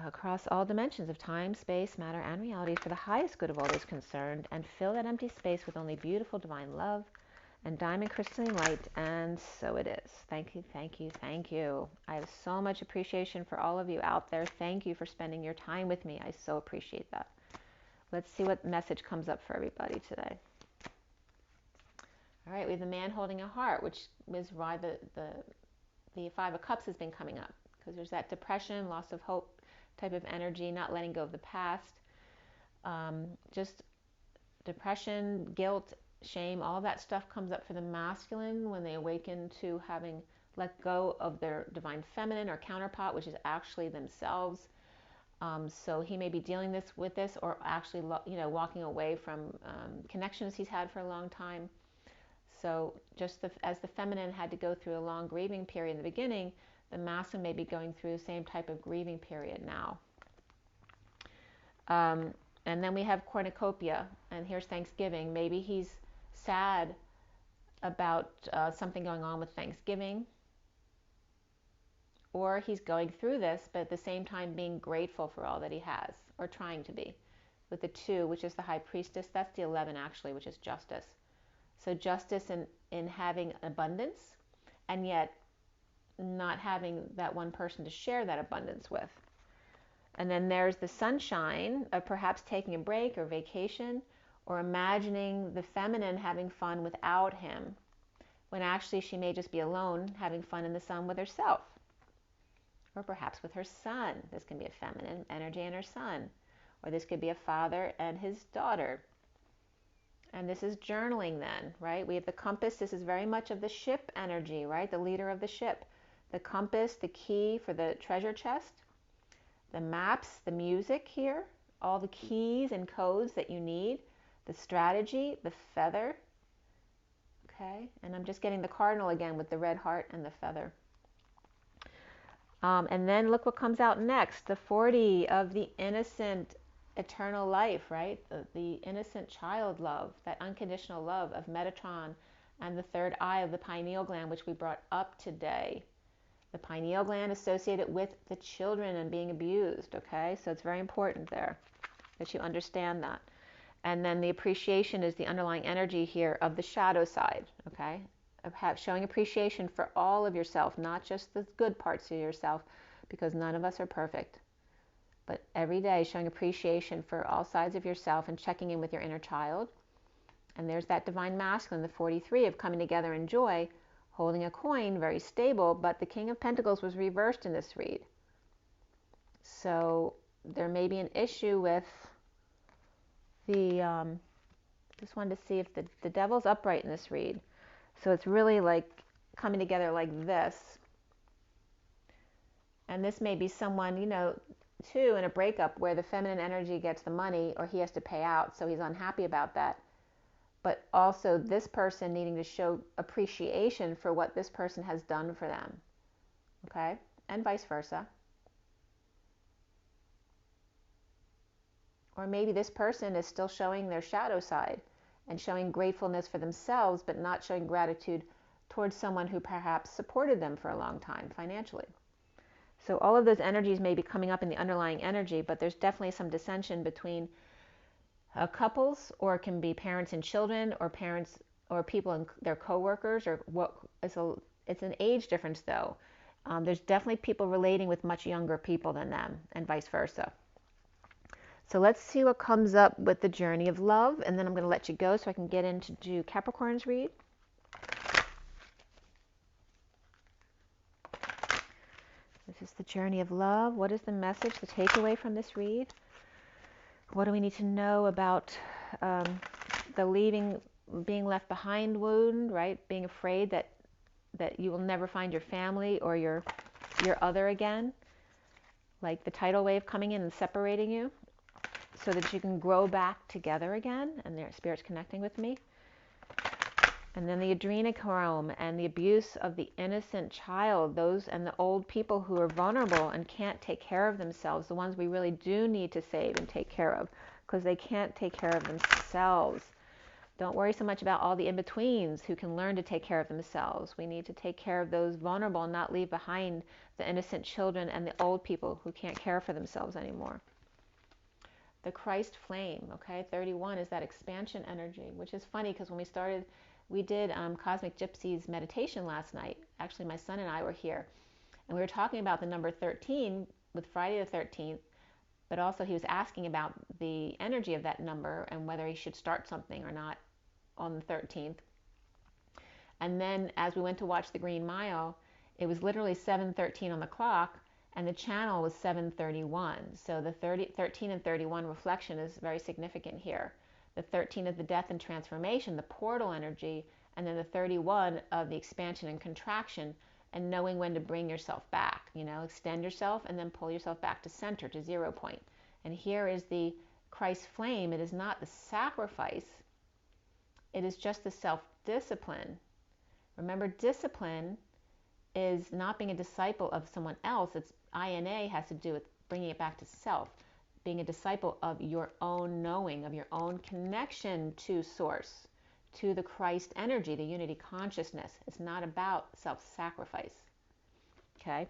across all dimensions of time, space, matter, and reality for the highest good of all those concerned, and fill that empty space with only beautiful divine love and diamond crystalline light, and so it is. Thank you, thank you, thank you. I have so much appreciation for all of you out there. Thank you for spending your time with me. I so appreciate that. Let's see what message comes up for everybody today. All right, we have the man holding a heart, which is why the Five of Cups has been coming up, because there's that depression, loss of hope type of energy, not letting go of the past, just depression, guilt, shame, all that stuff comes up for the masculine when they awaken to having let go of their divine feminine or counterpart, which is actually themselves. So he may be dealing with this, or actually, walking away from connections he's had for a long time. So just as the feminine had to go through a long grieving period in the beginning, the masculine may be going through the same type of grieving period now. And then we have cornucopia, and here's Thanksgiving. Maybe he's sad about something going on with Thanksgiving, or he's going through this, but at the same time being grateful for all that he has, or trying to be. With the 2, which is the high priestess, that's the 11 actually, which is justice. So justice in having abundance, and yet not having that one person to share that abundance with. And then there's the sunshine of perhaps taking a break or vacation, or imagining the feminine having fun without him, when actually she may just be alone having fun in the sun with herself. Or perhaps with her son. This can be a feminine energy and her son. Or this could be a father and his daughter. And this is journaling then, right? We have the compass. This is very much of the ship energy, right? The leader of the ship. The compass, the key for the treasure chest. The maps, the music here. All the keys and codes that you need. The strategy, the feather. Okay? And I'm just getting the cardinal again with the red heart and the feather. And then look what comes out next, the 40 of the innocent eternal life, right? The innocent child love, that unconditional love of Metatron, and the third eye of the pineal gland, which we brought up today. The pineal gland associated with the children and being abused, okay? So it's very important there that you understand that. And then the appreciation is the underlying energy here of the shadow side, okay? Of showing appreciation for all of yourself, not just the good parts of yourself, because none of us are perfect. But every day showing appreciation for all sides of yourself and checking in with your inner child. And there's that divine masculine, the 43 of coming together in joy, holding a coin, very stable, but the King of Pentacles was reversed in this read. So there may be an issue with the, just wanted to see if the devil's upright in this read. So it's really like coming together like this. And this may be someone, too, in a breakup where the feminine energy gets the money, or he has to pay out, so he's unhappy about that. But also this person needing to show appreciation for what this person has done for them. Okay? And vice versa. Or maybe this person is still showing their shadow side and showing gratefulness for themselves, but not showing gratitude towards someone who perhaps supported them for a long time financially. So all of those energies may be coming up in the underlying energy, but there's definitely some dissension between couples, or it can be parents and children, or parents or people and their co-workers, or it's an age difference though. There's definitely people relating with much younger people than them, and vice versa. So let's see what comes up with the journey of love, and then I'm going to let you go so I can get into do Capricorn's read. This is the journey of love. What is the message, the takeaway from this read? What do we need to know about the being left behind wound, right? Being afraid that you will never find your family or your other again, like the tidal wave coming in and separating you, so that you can grow back together again, and their spirit's connecting with me. And then the adrenochrome and the abuse of the innocent child, those and the old people who are vulnerable and can't take care of themselves, the ones we really do need to save and take care of, because they can't take care of themselves. Don't worry so much about all the in-betweens who can learn to take care of themselves. We need to take care of those vulnerable and not leave behind the innocent children and the old people who can't care for themselves anymore. The Christ flame, okay, 31 is that expansion energy, which is funny because when we did Cosmic Gypsy's meditation last night. Actually, my son and I were here, and we were talking about the number 13 with Friday the 13th, but also he was asking about the energy of that number and whether he should start something or not on the 13th. And then as we went to watch the Green Mile, it was literally 7:13 on the clock, and the channel was 7:31. So the 13 and 31 reflection is very significant here. The 13 of the death and transformation, the portal energy, and then the 31 of the expansion and contraction, and knowing when to bring yourself back, you know, extend yourself and then pull yourself back to center, to 0 point. And here is the Christ flame. It is not the sacrifice. It is just the self-discipline. Remember, discipline is not being a disciple of someone else. It's INA has to do with bringing it back to self, being a disciple of your own knowing, of your own connection to source, to the Christ energy, the unity consciousness. It's not about self-sacrifice. Okay?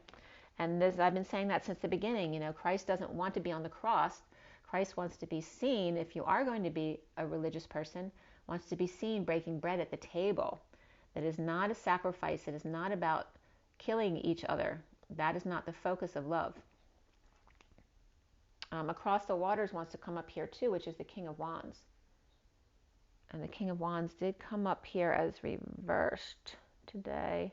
And this, I've been saying that since the beginning. You know, Christ doesn't want to be on the cross. Christ wants to be seen, if you are going to be a religious person, wants to be seen breaking bread at the table. That is not a sacrifice. It is not about killing each other. That is not the focus of love. Across the waters wants to come up here too, which is the King of Wands. And the King of Wands did come up here as reversed today.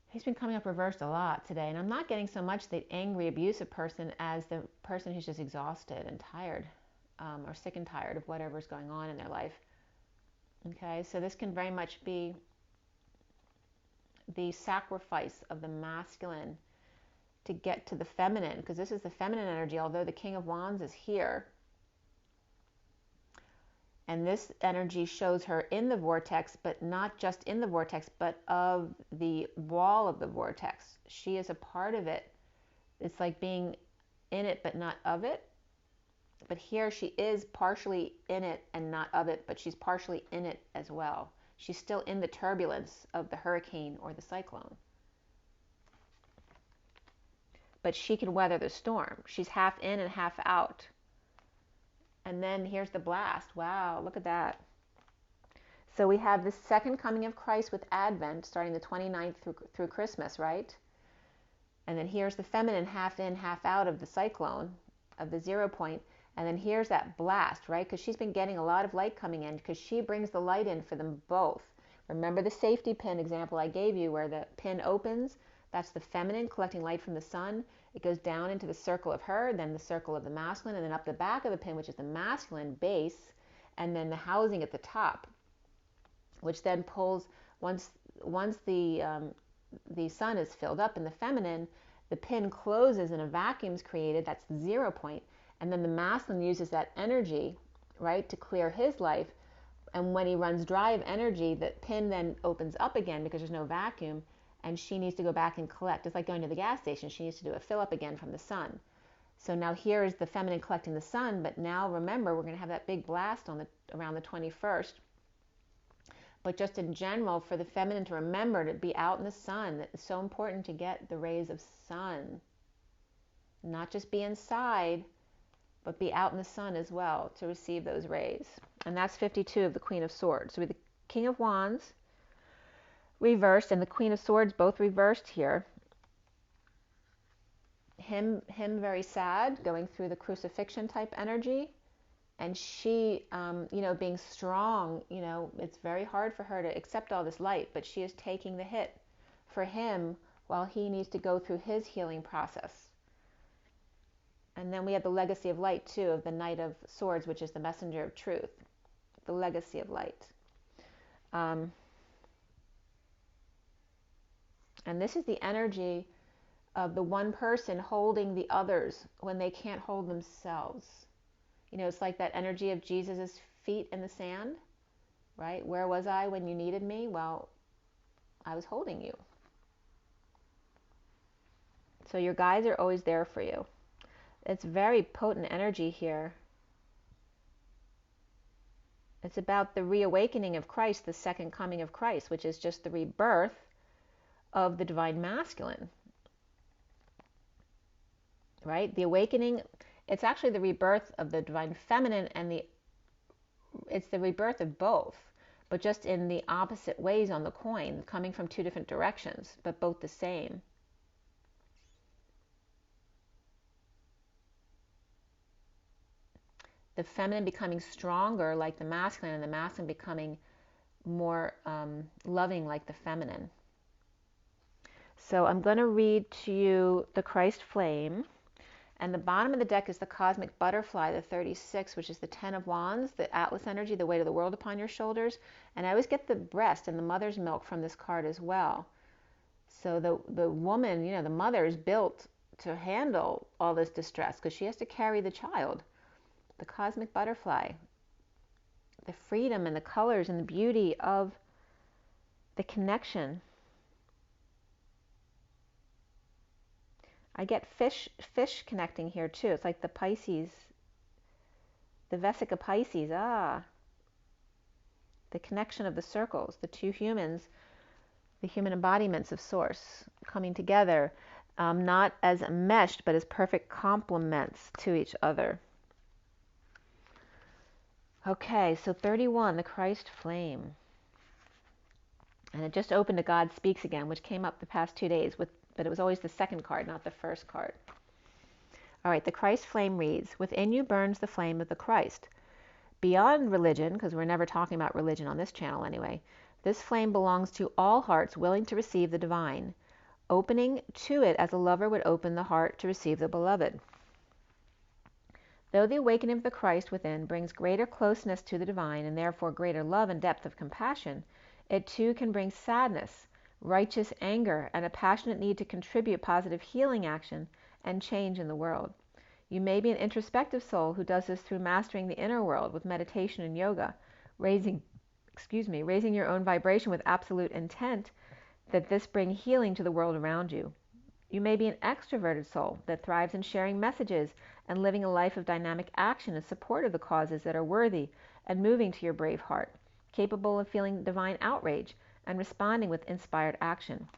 He's been coming up reversed a lot today. And I'm not getting so much the angry, abusive person as the person who's just exhausted and tired, or sick and tired of whatever's going on in their life. Okay, so this can very much be the sacrifice of the masculine to get to the feminine, because this is the feminine energy, although the King of Wands is here. And this energy shows her in the vortex, but not just in the vortex, but of the wall of the vortex. She is a part of it. It's like being in it, but not of it. But here she is partially in it and not of it, but she's partially in it as well. She's still in the turbulence of the hurricane or the cyclone. But she can weather the storm. She's half in and half out. And then here's the blast. Wow, look at that. So we have the second coming of Christ with Advent, starting the 29th through Christmas, right? And then here's the feminine half in, half out of the cyclone, of the 0 point. And then here's that blast, right? Because she's been getting a lot of light coming in, because she brings the light in for them both. Remember the safety pin example I gave you, where the pin opens? That's the feminine collecting light from the sun. It goes down into the circle of her, then the circle of the masculine, and then up the back of the pin, which is the masculine base, and then the housing at the top, which then pulls, once the sun is filled up in the feminine, the pin closes and a vacuum is created. That's the 0 point. And then the masculine uses that energy, right, to clear his life. And when he runs dry of energy, the pin then opens up again because there's no vacuum, and she needs to go back and collect. It's like going to the gas station. She needs to do a fill up again from the sun. So now here is the feminine collecting the sun, but now remember, we're going to have that big blast on around the 21st. But just in general, for the feminine to remember to be out in the sun, it's so important to get the rays of sun. Not just be inside, but be out in the sun as well to receive those rays. And that's 52 of the Queen of Swords. So we have the King of Wands reversed and the Queen of Swords both reversed here. Him very sad, going through the crucifixion type energy. And she, being strong, it's very hard for her to accept all this light, but she is taking the hit for him while he needs to go through his healing process. And then we have the legacy of light, too, of the Knight of Swords, which is the messenger of truth, the legacy of light. And this is the energy of the one person holding the others when they can't hold themselves. It's like that energy of Jesus' feet in the sand, right? Where was I when you needed me? Well, I was holding you. So your guides are always there for you. It's very potent energy here. It's about the reawakening of Christ, the second coming of Christ, which is just the rebirth of the divine masculine, right? The awakening, it's actually the rebirth of the divine feminine, and it's the rebirth of both, but just in the opposite ways on the coin, coming from two different directions, but both the same. The feminine becoming stronger like the masculine, and the masculine becoming more loving like the feminine. So I'm going to read to you the Christ flame. And the bottom of the deck is the cosmic butterfly, the 36, which is the 10 of wands, the Atlas energy, the weight of the world upon your shoulders. And I always get the breast and the mother's milk from this card as well. So the woman, the mother is built to handle all this distress because she has to carry the child. The cosmic butterfly, the freedom and the colors and the beauty of the connection. I get fish connecting here too. It's like the Pisces, the Vesica Pisces. The connection of the circles, the two humans, the human embodiments of Source coming together, not as meshed, but as perfect complements to each other. Okay, so 31, the Christ flame. And it just opened to God Speaks Again, which came up the past 2 days, but it was always the second card, not the first card. All right, the Christ flame reads, within you burns the flame of the Christ. Beyond religion, because we're never talking about religion on this channel anyway, this flame belongs to all hearts willing to receive the divine, opening to it as a lover would open the heart to receive the beloved. Though the awakening of the Christ within brings greater closeness to the divine and therefore greater love and depth of compassion, it too can bring sadness, righteous anger, and a passionate need to contribute positive healing action and change in the world. You may be an introspective soul who does this through mastering the inner world with meditation and yoga, raising your own vibration with absolute intent that this bring healing to the world around you. You may be an extroverted soul that thrives in sharing messages and living a life of dynamic action in support of the causes that are worthy and moving to your brave heart, capable of feeling divine outrage and responding with inspired action.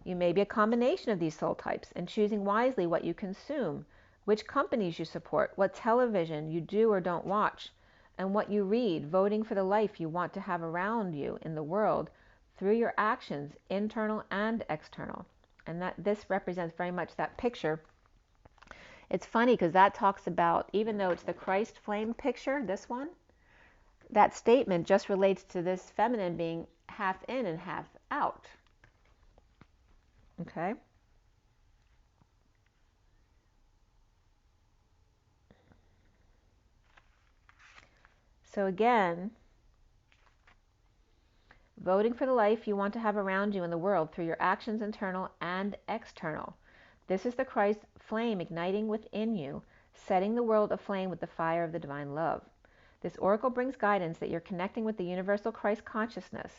You may be a combination of these soul types and choosing wisely what you consume, which companies you support, what television you do or don't watch, and what you read, voting for the life you want to have around you in the world through your actions, internal and external. And that this represents very much that picture. It's funny because that talks about, even though it's the Christ flame picture, this one, that statement just relates to this feminine being half in and half out. Okay? So again, voting for the life you want to have around you in the world through your actions, internal and external. This is the Christ flame igniting within you, setting the world aflame with the fire of the divine love. This oracle brings guidance that you're connecting with the universal Christ consciousness,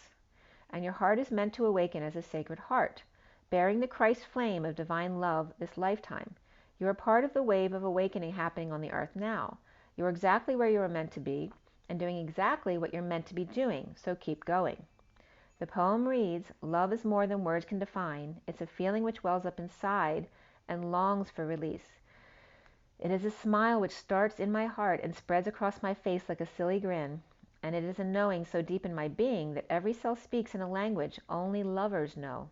and your heart is meant to awaken as a sacred heart, bearing the Christ flame of divine love this lifetime. You are part of the wave of awakening happening on the earth now. You're exactly where you are meant to be and doing exactly what you're meant to be doing, so keep going. The poem reads, love is more than words can define. It's a feeling which wells up inside and longs for release. It is a smile which starts in my heart and spreads across my face like a silly grin. And it is a knowing so deep in my being that every cell speaks in a language only lovers know.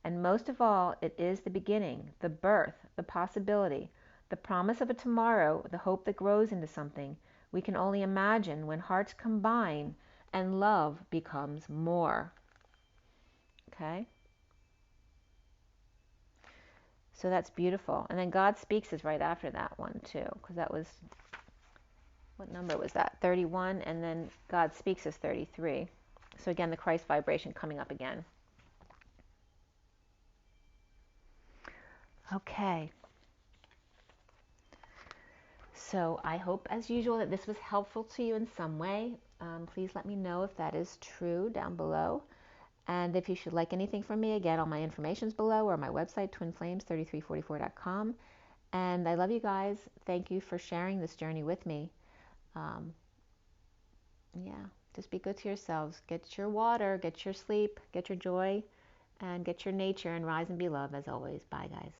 And most of all, it is the beginning, the birth, the possibility, the promise of a tomorrow, the hope that grows into something we can only imagine when hearts combine and love becomes more. Okay? So that's beautiful. And then God Speaks is right after that one too, because that was, what number was that? 31, and then God Speaks is 33. So again, the Christ vibration coming up again. Okay. So I hope, as usual, that this was helpful to you in some way. Please let me know if that is true down below. And if you should like anything from me, again, all my information's below, or my website, twinflames3344.com. And I love you guys. Thank you for sharing this journey with me. Yeah, just be good to yourselves. Get your water, get your sleep, get your joy, and get your nature, and rise and be love as always. Bye, guys.